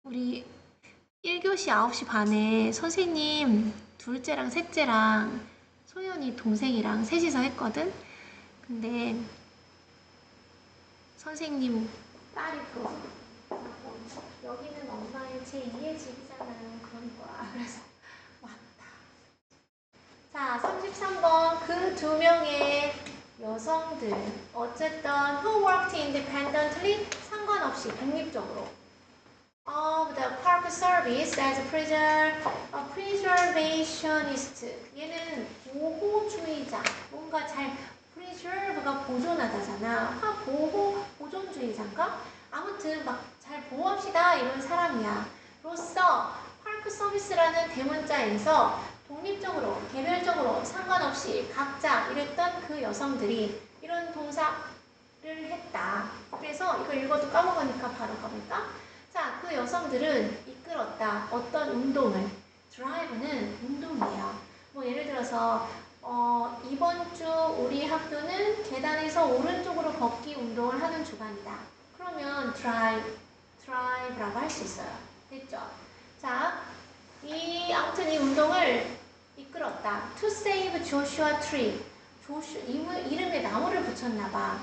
우리 1교시 9시 반에 선생님 둘째랑 셋째랑 소연이 동생이랑 셋이서 했거든? 근데 선생님 딸이 여기는 엄마의 제2의 집이잖아요. 그런 거야. 그래서 왔다. 자, 33번 그 두 명의 여성들 어쨌든 who worked independently 상관없이 독립적으로 of the park service as preservationist. 얘는 보호주의자. 뭔가 잘 preserve가 보존하다잖아. 보존주의자인가? 아무튼 막 잘 보호합시다 이런 사람이야. 로서 파크 서비스라는 대문자에서 독립적으로, 개별적으로 상관없이 각자 이랬던 그 여성들이 이런 동사를 했다. 그래서 이거 읽어도 까먹으니까 바로 가볼까? 자, 그 여성들은 이끌었다. 어떤 운동을. 드라이브는 운동이에요. 뭐 예를 들어서 이번 주 우리 학교는 계단에서 오른쪽으로 걷기 운동을 하는 주간이다. 그러면 드라이브라고 할 수 있어요. 됐죠? 자, 아무튼 이 운동을 이끌었다. To save Joshua Tree. 이름에 나무를 붙였나봐.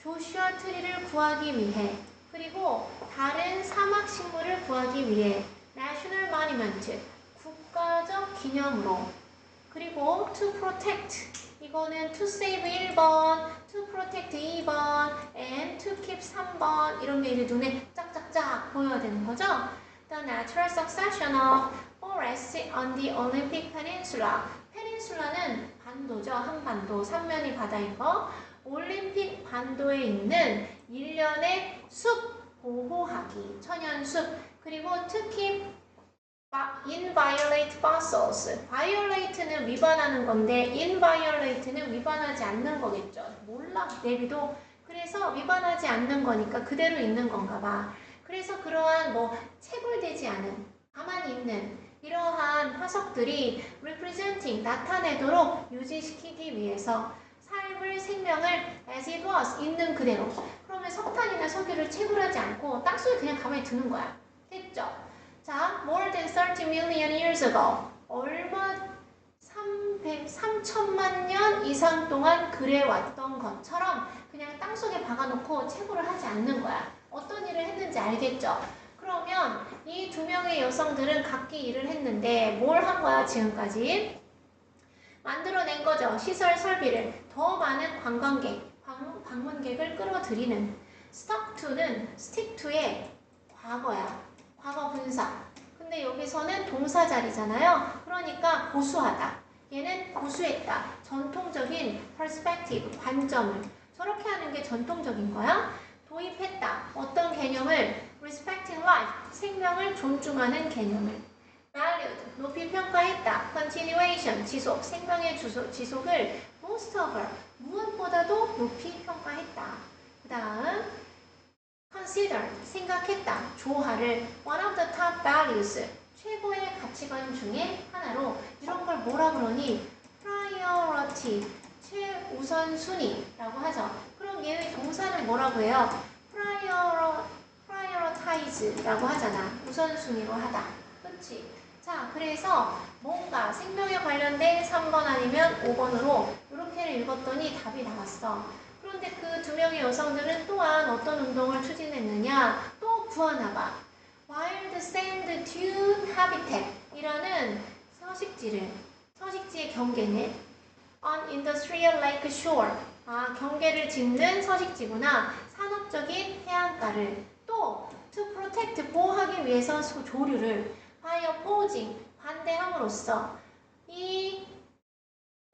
조슈아 트리를 구하기 위해 그리고 다른 사막 식물을 구하기 위해 National Monument 국가적 기념으로 그리고 to protect 이거는 to save 1번, to protect 2번, and to keep 3번 이런 게 이제 눈에 짝짝짝 보여야 되는 거죠? The natural succession of forests on the Olympic Peninsula. 페닌슐라는 반도죠. 한반도, 삼면이 바다인 거. 올림픽 반도에 있는 일련의 숲 보호하기, 천연숲, 그리고 to keep inviolate fossils. violate는 위반하는 건데 inviolate는 위반하지 않는 거겠죠. 몰라, 내비도. 그래서 위반하지 않는 거니까 그대로 있는 건가 봐. 그래서 그러한 채굴되지 않은, 가만히 있는 이러한 화석들이 representing, 나타내도록 유지시키기 위해서 생명을 as it was, 있는 그대로. 그러면 석탄이나 석유를 채굴하지 않고 땅속에 그냥 가만히 두는 거야. 됐죠? 자, more than 30 million years ago. 3천만 년 이상 동안 그래왔던 것처럼 그냥 땅속에 박아놓고 채굴을 하지 않는 거야. 어떤 일을 했는지 알겠죠? 그러면 이 두 명의 여성들은 각기 일을 했는데 뭘 한 거야, 지금까지? 만들어낸 거죠. 시설 설비를. 더 많은 관광객, 방문객을 끌어들이는. stick to의 과거야. 과거 분사. 근데 여기서는 동사 자리잖아요. 그러니까 보수하다. 얘는 보수했다. 전통적인 perspective, 관점을. 저렇게 하는 게 전통적인 거야. 도입했다. 어떤 개념을? respecting life, 생명을 존중하는 개념을. valued, 높이 평가했다. continuation, 지속, 생명의 지속을 most of all, 무엇보다도 높이 평가했다. 그 다음 consider, 생각했다. 조화를 one of the top values, 최고의 가치관 중에 하나로. 이런 걸 뭐라 그러니? priority, 최우선순위라고 하죠. 그럼 얘의 동사는 뭐라고 해요? prioritize라고 하잖아. 우선순위로 하다. 그치? 자, 그래서 뭔가 생명에 관련된 3번 아니면 5번으로 이렇게를 읽었더니 답이 나왔어. 그런데 그 두 명의 여성들은 또한 어떤 운동을 추진했느냐? 또 구하나 봐. Wild Sand Dune Habitat 이라는 서식지의 경계는 on Industrial Lake Shore. 경계를 짓는 서식지구나. 산업적인 해안가를. 또 to protect, 보호하기 위해서 조류를 by opposing, 반대함으로써 이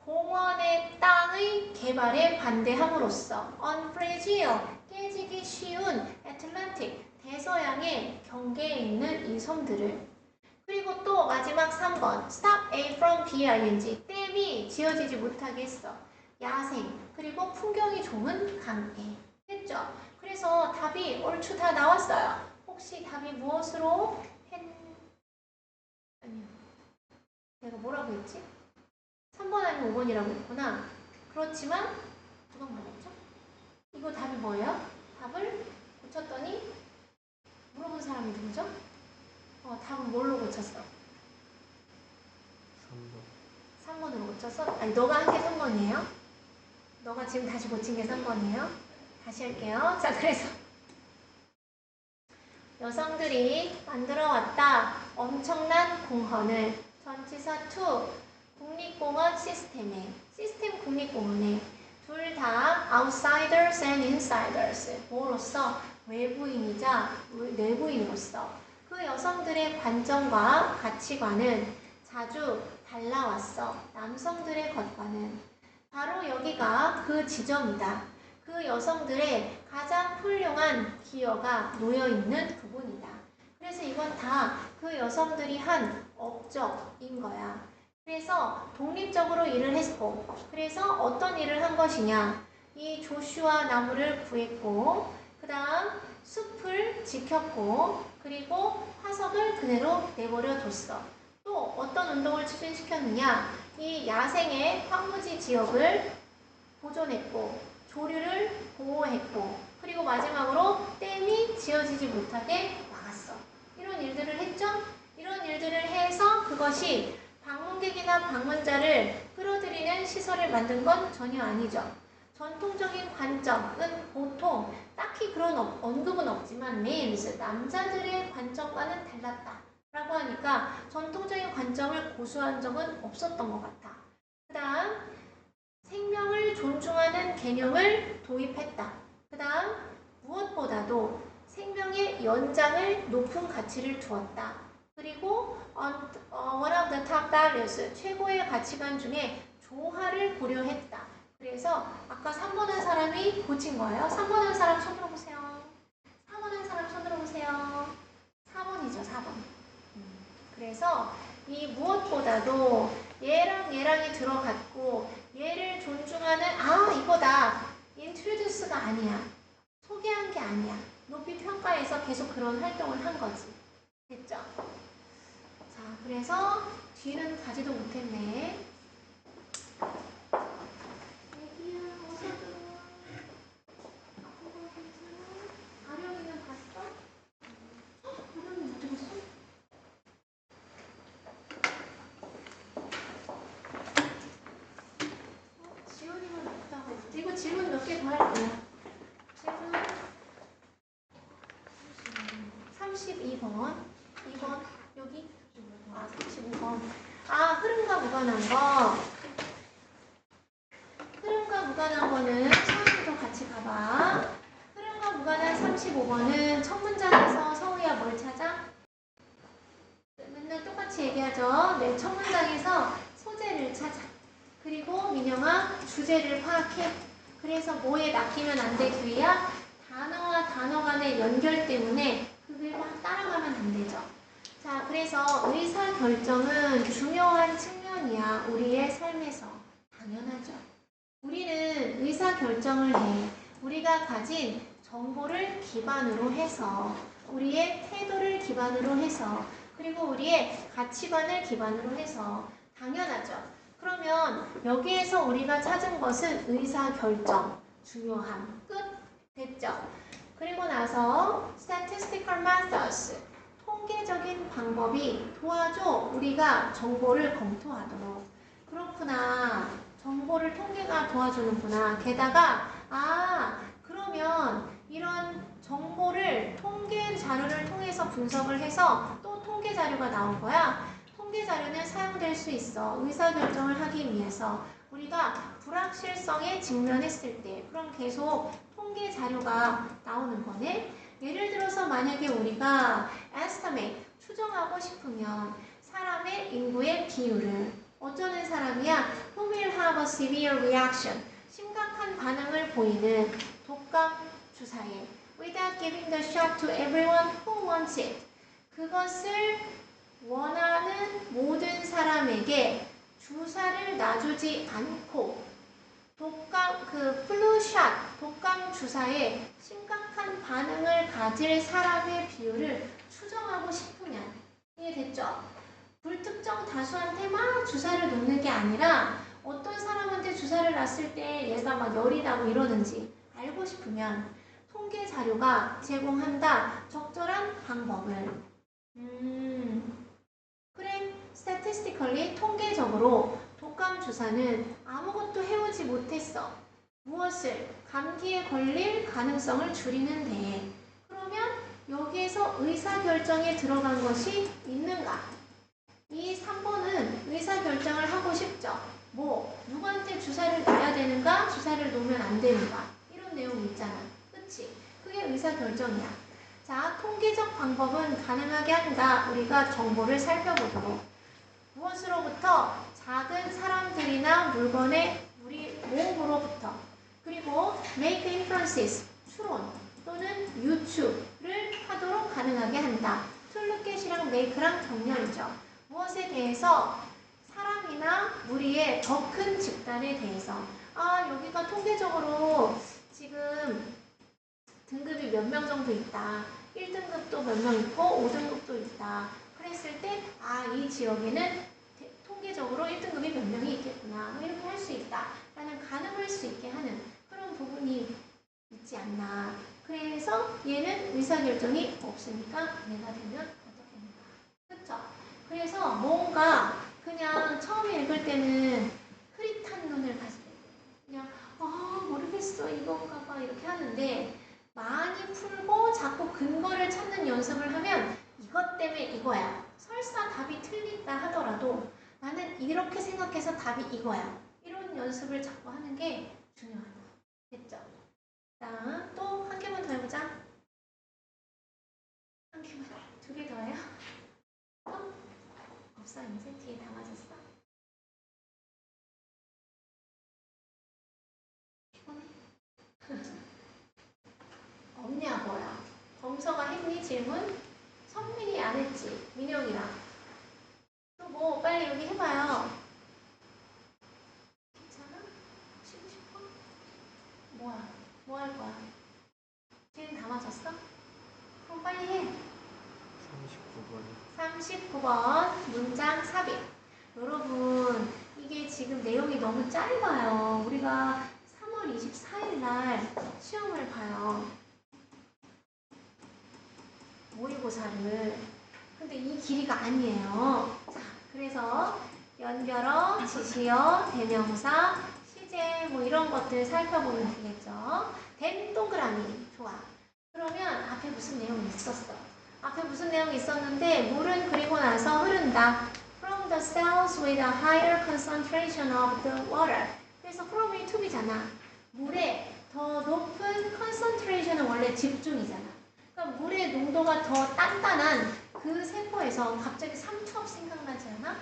공원의 땅의 개발에 반대함으로써 on fragile, 깨지기 쉬운 Atlantic, 대서양의 경계에 있는 이 섬들을. 그리고 또 마지막 3번 stop A from BING 댐이 지어지지 못하게 했어. 야생 그리고 풍경이 좋은 강에 했죠. 그래서 답이 얼추 다 나왔어요. 혹시 답이 무엇으로 아니요. 내가 뭐라고 했지? 3번 아니면 5번이라고 했구나. 그렇지만 누가 말했죠? 이거 답이 뭐예요? 답을 고쳤더니 물어본 사람이 누구죠? 답은 뭘로 고쳤어? 3번. 3번으로 고쳤어? 아니 너가 한 게 3번이에요? 너가 지금 다시 고친 게 3번이에요? 다시 할게요. 자, 그래서 여성들이 만들어왔다. 엄청난 공헌을 전치사 2 국립공원 시스템에 시스템 국립공원에 둘 다 outsiders and insiders 뭐로서 외부인이자 내부인으로서 그 여성들의 관점과 가치관은 자주 달라왔어. 남성들의 것과는 바로 여기가 그 지점이다. 그 여성들의 가장 훌륭한 기여가 놓여있는 부분이다. 그래서 이건 다 그 여성들이 한 업적인 거야. 그래서 독립적으로 일을 했고, 그래서 어떤 일을 한 것이냐. 이 조슈아 나무를 구했고, 그 다음 숲을 지켰고, 그리고 화석을 그대로 내버려 뒀어. 또 어떤 운동을 추진시켰느냐. 이 야생의 황무지 지역을 보존했고, 조류를 보호했고, 그리고 마지막으로 댐이 지어지지 못하게 막았어. 이런 일들을 했죠? 이런 일들을 해서 그것이 방문객이나 방문자를 끌어들이는 시설을 만든 건 전혀 아니죠. 전통적인 관점은 보통 딱히 그런 언급은 없지만 males, 남자들의 관점과는 달랐다 라고 하니까 전통적인 관점을 고수한 적은 없었던 것 같아. 그 다음 생명을 존중하는 개념을 도입했다. 그 다음 무엇보다도 생명의 연장을 높은 가치를 두었다. 그리고 one of the top values, 최고의 가치관 중에 조화를 고려했다. 그래서 아까 3번 한 사람이 고친 거예요. 3번 한 사람 손 들어보세요. 4번 한 사람 손 들어보세요. 4번이죠, 4번. 그래서 이 무엇보다도 얘랑 얘랑이 들어갔고 얘를 존중하는 이거다. introduce가 아니야. 소개한 게 아니야. 높이 평가해서 계속 그런 활동을 한 거지. 됐죠? 자, 그래서 뒤는 가지도 못했네. 애기야, 어서 들어와. 이거 괜찮아? 아령이는 봤어? 아령이 어디 갔어? 지원이만 없다고 했지. 이거 질문 몇 개 더 할 거야. 질문 32번. 2번. 여기? 35번. 흐름과 무관한 거. 흐름과 무관한 거는 서우이도 같이 가봐. 흐름과 무관한 35번은 첫 문장에서 서우야 뭘 찾아? 맨날 똑같이 얘기하죠. 네, 첫 문장에서 소재를 찾아. 그리고 민영아 주제를 파악해. 그래서 뭐에 낚이면 안 돼, 규희야? 단어와 단어 간의 연결 때문에 그걸 막 따라가면 안 되죠. 자, 그래서 의사결정은 중요한 측면이야. 우리의 삶에서. 당연하죠. 우리는 의사결정을 해. 우리가 가진 정보를 기반으로 해서, 우리의 태도를 기반으로 해서, 그리고 우리의 가치관을 기반으로 해서 당연하죠. 그러면 여기에서 우리가 찾은 것은 의사결정, 중요함, 끝. 됐죠? 그리고 나서 statistical methods, 통계적인 방법이 도와줘. 우리가 정보를 검토하도록. 그렇구나. 정보를 통계가 도와주는구나. 게다가 그러면 이런 정보를 통계 자료를 통해서 분석을 해서 또 통계 자료가 나온 거야. 통계 자료는 사용될 수 있어. 의사결정을 하기 위해서. 우리가 불확실성에 직면했을 때 그럼 계속 통계 자료가 나오는 거네. 예를 들어서 만약에 우리가 estimate, 추정하고 싶으면 사람의 인구의 비율을 어쩌는 사람이야? Who will have a severe reaction? 심각한 반응을 보이는 독감 주사에 without giving the shot to everyone who wants it. 그것을 원하는 모든 사람에게 주사를 놔주지 않고 플루샷, 독감 주사에 심각한 반응을 가질 사람의 비율을 추정하고 싶으면 이해됐죠? 불특정 다수한테 막 주사를 놓는 게 아니라 어떤 사람한테 주사를 놨을 때 얘가 막 열이 나고 이러는지 알고 싶으면 통계 자료가 제공한다. 적절한 방법을. 그래, statistically 통계적으로 독감 주사는 아무것도 해오지 못했어. 무엇을? 감기에 걸릴 가능성을 줄이는 데에. 그러면 여기에서 의사결정에 들어간 것이 있는가? 이 3번은 의사결정을 하고 싶죠. 뭐, 누구한테 주사를 놔야 되는가? 주사를 놓으면 안 되는가? 이런 내용이 있잖아. 그치? 그게 의사결정이야. 자, 통계적 방법은 가능하게 한다. 우리가 정보를 살펴보도록. 무엇으로부터? 작은 사람들이나 물건의 우리 몸으로부터. 그리고 make inferences, 추론 또는 유추를 하도록 가능하게 한다. 툴루켓이랑 make랑 정렬이죠. 무엇에 대해서? 사람이나 무리의 더 큰 집단에 대해서. 아, 여기가 통계적으로 지금 등급이 몇 명 정도 있다. 1등급도 몇 명 있고 5등급도 있다. 그랬을 때 아, 이 지역에는 통계적으로 1등급이 몇 명이 있겠구나. 뭐 이렇게 할 수 있다. 라는 가늠할 수 있게 하는 그런 부분이 있지 않나. 그래서 얘는 의사결정이 없으니까 얘가 되면 어떻게 됩니까? 그쵸? 그래서 뭔가 그냥 처음에 읽을 때는 흐릿한 눈을 가지게 돼요. 그냥 모르겠어 이건가 봐 이렇게 하는데 많이 풀고 자꾸 근거를 찾는 연습을 하면 이것 때문에 이거야. 설사 답이 틀린다 하더라도 나는 이렇게 생각해서 답이 이거야. 이런 연습을 자꾸 하는 게 중요하다. 됐죠? 자, 또 한 개만 더 해보자. 한 개만, 2개 더 해요? 없어, 이제 뒤에 다 맞았어. 피곤해? 없냐고요. 범서가 했니 질문? 성민이 안 했지. 민영이랑. 또 뭐 빨리 여기 해봐요. 괜찮아? 쉬고 싶어? 뭐야? 뭐 할 거야? 뒤는 다 맞았어? 그럼 빨리 해. 39번 문장 삽입. 여러분 이게 지금 내용이 너무 짧아요. 우리가 3월 24일 날 시험을 봐요. 모의고사를. 근데 이 길이가 아니에요. 자, 그래서 연결어, 지시어, 대명사, 시제 뭐 이런 것들 살펴보면 되겠죠. 된 동그라미. 좋아. 그러면 앞에 무슨 내용이 있었어? 앞에 무슨 내용이 있었는데 물은 그리고 나서 흐른다. From the cells with a higher concentration of the water. 그래서 from이 to be잖아. 물에 더 높은 concentration은 원래 집중이잖아. 그러니까 물의 농도가 더 단단한 그 세포에서 갑자기 삼투압 생각나지 않아?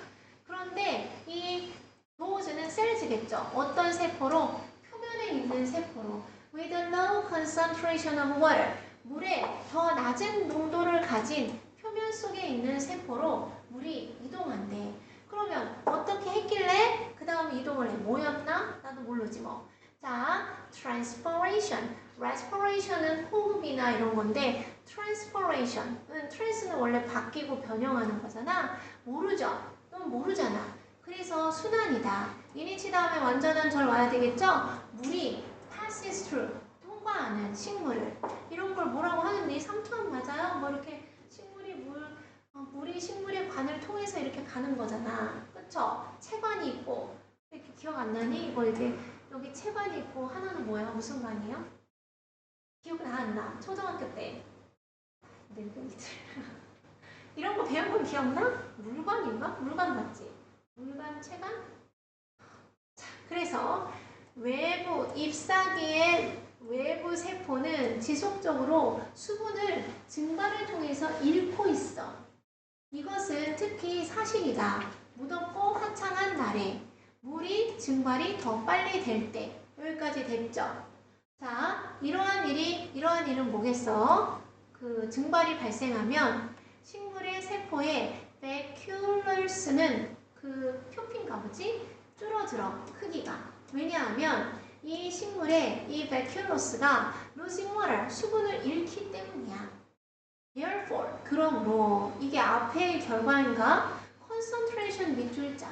그런데 이 도우즈는 셀즈겠죠. 어떤 세포로? 표면에 있는 세포로. With a low concentration of water. 물에 더 낮은 농도를 가진 표면 속에 있는 세포로 물이 이동한대. 그러면 어떻게 했길래 그 다음에 이동을 해? 뭐였나? 나도 모르지 뭐. 자, transpiration. respiration은 호흡이나 이런 건데 transpiration은 trans는 원래 바뀌고 변형하는 거잖아. 모르죠? 넌 모르잖아. 그래서 순환이다. 이니치 다음에 완전한 절 와야 되겠죠? 물이 passes through. 통과하는 식물을. 이런 걸 뭐라고 하는데 삼투압 맞아요? 뭐 이렇게 물이 식물의 관을 통해서 이렇게 가는 거잖아. 그쵸? 체관이 있고. 이렇게 기억 안 나니? 이거 이렇게 여기 체관이 있고 하나는 뭐야? 무슨 관이에요? 기억 안 나? 초등학교 때. 늙은이들. 이런 거 배운 건 기억나? 물관인가? 물관 맞지? 물관, 체관? 자, 그래서 외부, 잎사귀의 외부 세포는 지속적으로 수분을 증발을 통해서 잃고 있어. 이것은 특히 사실이다. 무덥고 화창한 날에 물이 증발이 더 빨리 될 때. 여기까지 됐죠? 자, 이러한 일은 뭐겠어? 그 증발이 발생하면 식물의 세포의 vacuolus는 그 표피인가 보지? 줄어들어, 크기가. 왜냐하면 이 식물의 이 vacuolus가 losing water, 수분을 잃기 때문이야. Therefore, 그러므로 이게 앞의 결과인가? concentration 밑줄 자.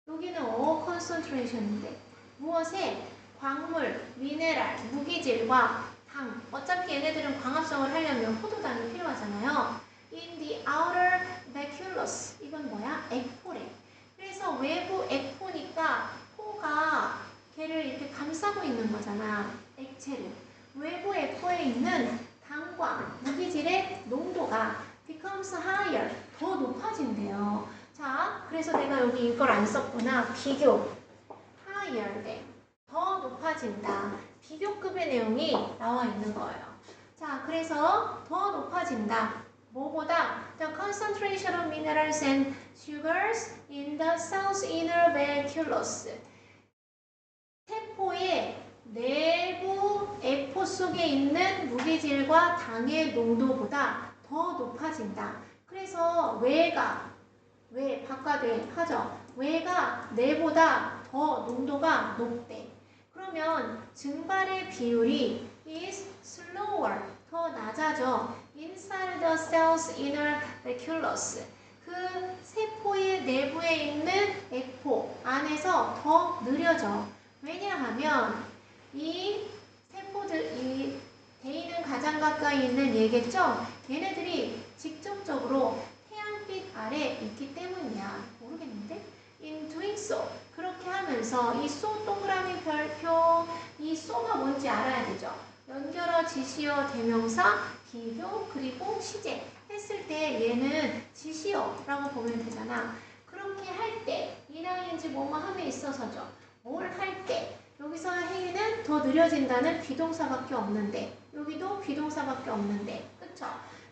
여기는 concentration인데 무엇에? 광물, 미네랄, 무기질과 당. 어차피 얘네들은 광합성을 하려면 포도당이 필요하잖아요. In the outer vacuolus. 이건 뭐야? 액포래. 그래서 외부 액포니까 포가 걔를 이렇게 감싸고 있는 거잖아. 액체를. 외부 액포에 있는 당과 무기질의 농도가 becomes higher. 더 높아진대요. 자, 그래서 내가 여기 이걸 안 썼구나. 비교. higher 돼. 더 높아진다. 비교급의 내용이 나와 있는 거예요. 자, 그래서 더 높아진다. 뭐보다? The concentration of minerals and sugars in the cell's inner vacuolus. 세포의 내부 액포 속에 있는 무기질과 당의 농도보다 더 높아진다. 그래서 외 바깥에 하죠. 외가 내보다 더 농도가 높대. 그러면 증발의 비율이 is slower, 더 낮아져. inside the cell's inner vacuolus. 그 세포의 내부에 있는 액포 안에서 더 느려져. 왜냐하면 이 세포들, 이 대인은 가장 가까이 있는 얘겠죠? 얘네들이 직접적으로 태양빛 아래 있기 때문이야. 모르겠는데? In doing so. 그렇게 하면서 이 소 동그라미 별표, 이 소가 뭔지 알아야 되죠? 연결어, 지시어, 대명사, 비교, 그리고 시제 했을 때 얘는 지시어라고 보면 되잖아. 그렇게 할 때, 이나인지 뭐뭐 함에 있어서죠. 뭘 할 때, 여기서 행위는 더 느려진다는 비동사밖에 없는데, 여기도 비동사밖에 없는데, 그쵸?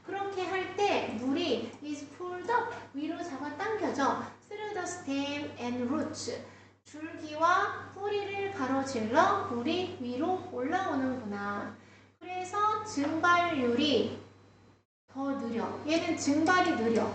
그렇게 할 때 물이 is pulled up, 위로 잡아당겨져. through the stem and roots. 줄기와 뿌리를 가로질러 물이 위로 올라오는구나. 그래서 증발율이 더 느려. 얘는 증발이 느려.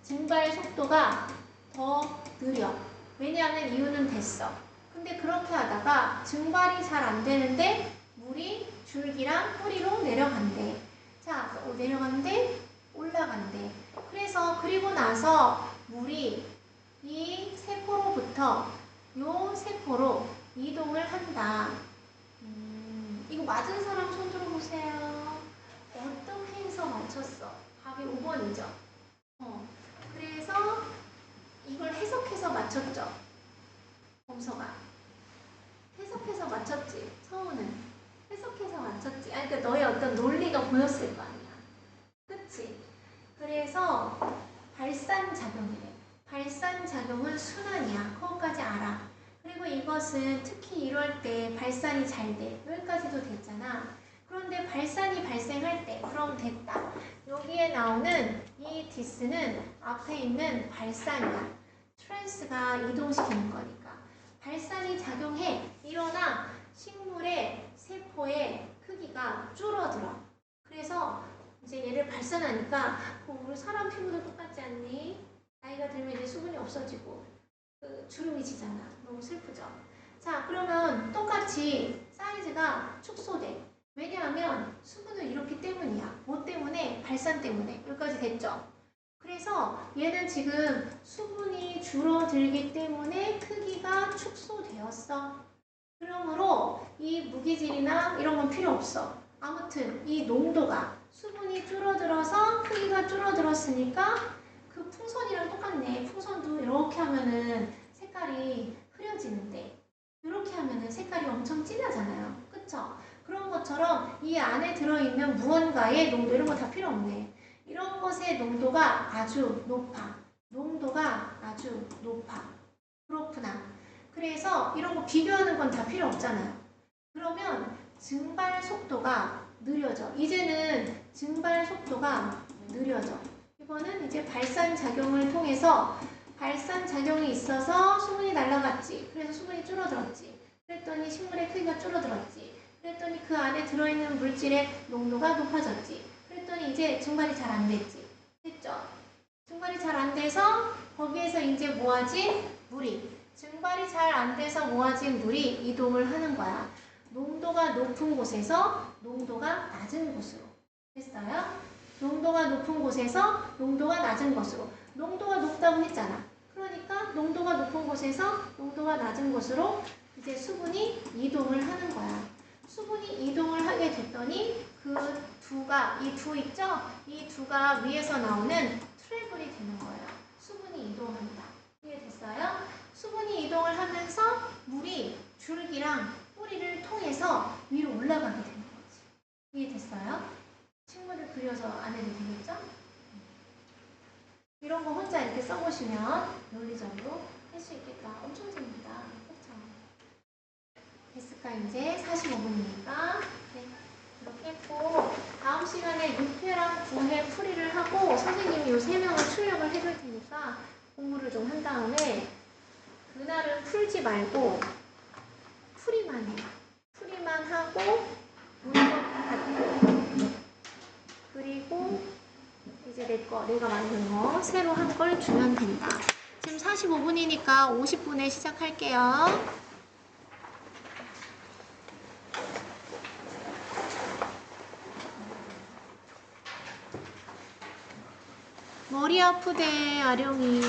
증발 속도가 더 느려. 왜냐하면 이유는 됐어. 근데 그렇게 하다가 증발이 잘 안 되는데 물이 줄기랑 뿌리로 내려간대. 자, 내려간대, 올라간대. 그래서 그리고 나서 물이 이 세포로부터 요 세포로 이동을 한다. 이거 맞은 사람 손 들어보세요. 어떻게 해서 맞췄어? 답이 5번이죠. 그래서 이걸 해석해서 맞췄죠. 범서가. 해석해서 맞췄지. 서우는. 해석해서 맞췄지. 아니, 그러니까 너의 어떤 논리가 보였을 거 아니야. 그치? 그래서 발산작용이래. 발산작용은 순환이야. 그것까지 알아. 그리고 이것은 특히 이럴 때 발산이 잘 돼. 여기까지도 됐잖아. 그런데 발산이 발생할 때, 그럼 됐다. 여기에 나오는 이 디스는 앞에 있는 발산이야. 트랜스가 이동시키는 거니까. 발산이 작용해. 일어나 식물의 세포의 크기가 줄어들어. 그래서 이제 얘를 발산하니까 우리 사람 피부도 똑같지 않니? 나이가 들면 이제 수분이 없어지고 주름이 지잖아. 너무 슬프죠? 자, 그러면 똑같이 사이즈가 축소돼. 왜냐하면 수분을 잃었기 때문이야. 뭐 때문에? 발산 때문에. 여기까지 됐죠? 그래서 얘는 지금 수분이 줄어들기 때문에 크기가 축소되었어. 그러므로 이 무기질이나 이런 건 필요 없어. 아무튼 이 농도가 수분이 줄어들어서 크기가 줄어들었으니까 그 풍선이랑 똑같네. 풍선도 이렇게 하면은 색깔이 흐려지는데 이렇게 하면은 색깔이 엄청 진하잖아요. 그쵸? 그런 것처럼 이 안에 들어있는 무언가의 농도 이런 거 다 필요 없네. 이런 것의 농도가 아주 높아. 농도가 아주 높아. 그렇구나. 그래서 이런 거 비교하는 건 다 필요 없잖아요. 그러면 증발 속도가 느려져. 이제는 증발 속도가 느려져. 이거는 이제 발산작용을 통해서 발산작용이 있어서 수분이 날아갔지. 그래서 수분이 줄어들었지. 그랬더니 식물의 크기가 줄어들었지. 그랬더니 그 안에 들어있는 물질의 농도가 높아졌지. 그랬더니 이제 증발이 잘 안 됐지. 됐죠? 증발이 잘 안 돼서 거기에서 이제 뭐하지? 물이. 증발이 잘 안 돼서 모아진 물이 이동을 하는 거야. 농도가 높은 곳에서 농도가 낮은 곳으로. 됐어요? 농도가 높은 곳에서 농도가 낮은 곳으로. 농도가 높다고 했잖아. 그러니까 농도가 높은 곳에서 농도가 낮은 곳으로 이제 수분이 이동을 하는 거야. 수분이 이동을 하게 됐더니 그 두가, 이 두 있죠? 이 두가 위에서 나오는 트래블이 되는 거예요. 수분이 이동합니다. 이해됐어요? 수분이 이동을 하면서 물이 줄기랑 뿌리를 통해서 위로 올라가게 되는 거지. 이해됐어요? 식물을 그려서 안 해도 되겠죠? 이런 거 혼자 이렇게 써보시면 논리적으로 할 수 있겠다. 엄청 재밌다. 그렇죠? 됐을까 이제? 45분이니까. 네, 그렇게 했고 다음 시간에 6회랑 9회 풀이를 하고 선생님이 요 3명을 출력을 해줄 테니까 공부를 좀 한 다음에 그날은 풀지 말고 풀이만 해. 풀이만 하고 문법 받고 그리고 이제 내가 만든 거 새로 한 걸 주면 된다. 지금 45분이니까 50분에 시작할게요. 머리 아프대, 아령이.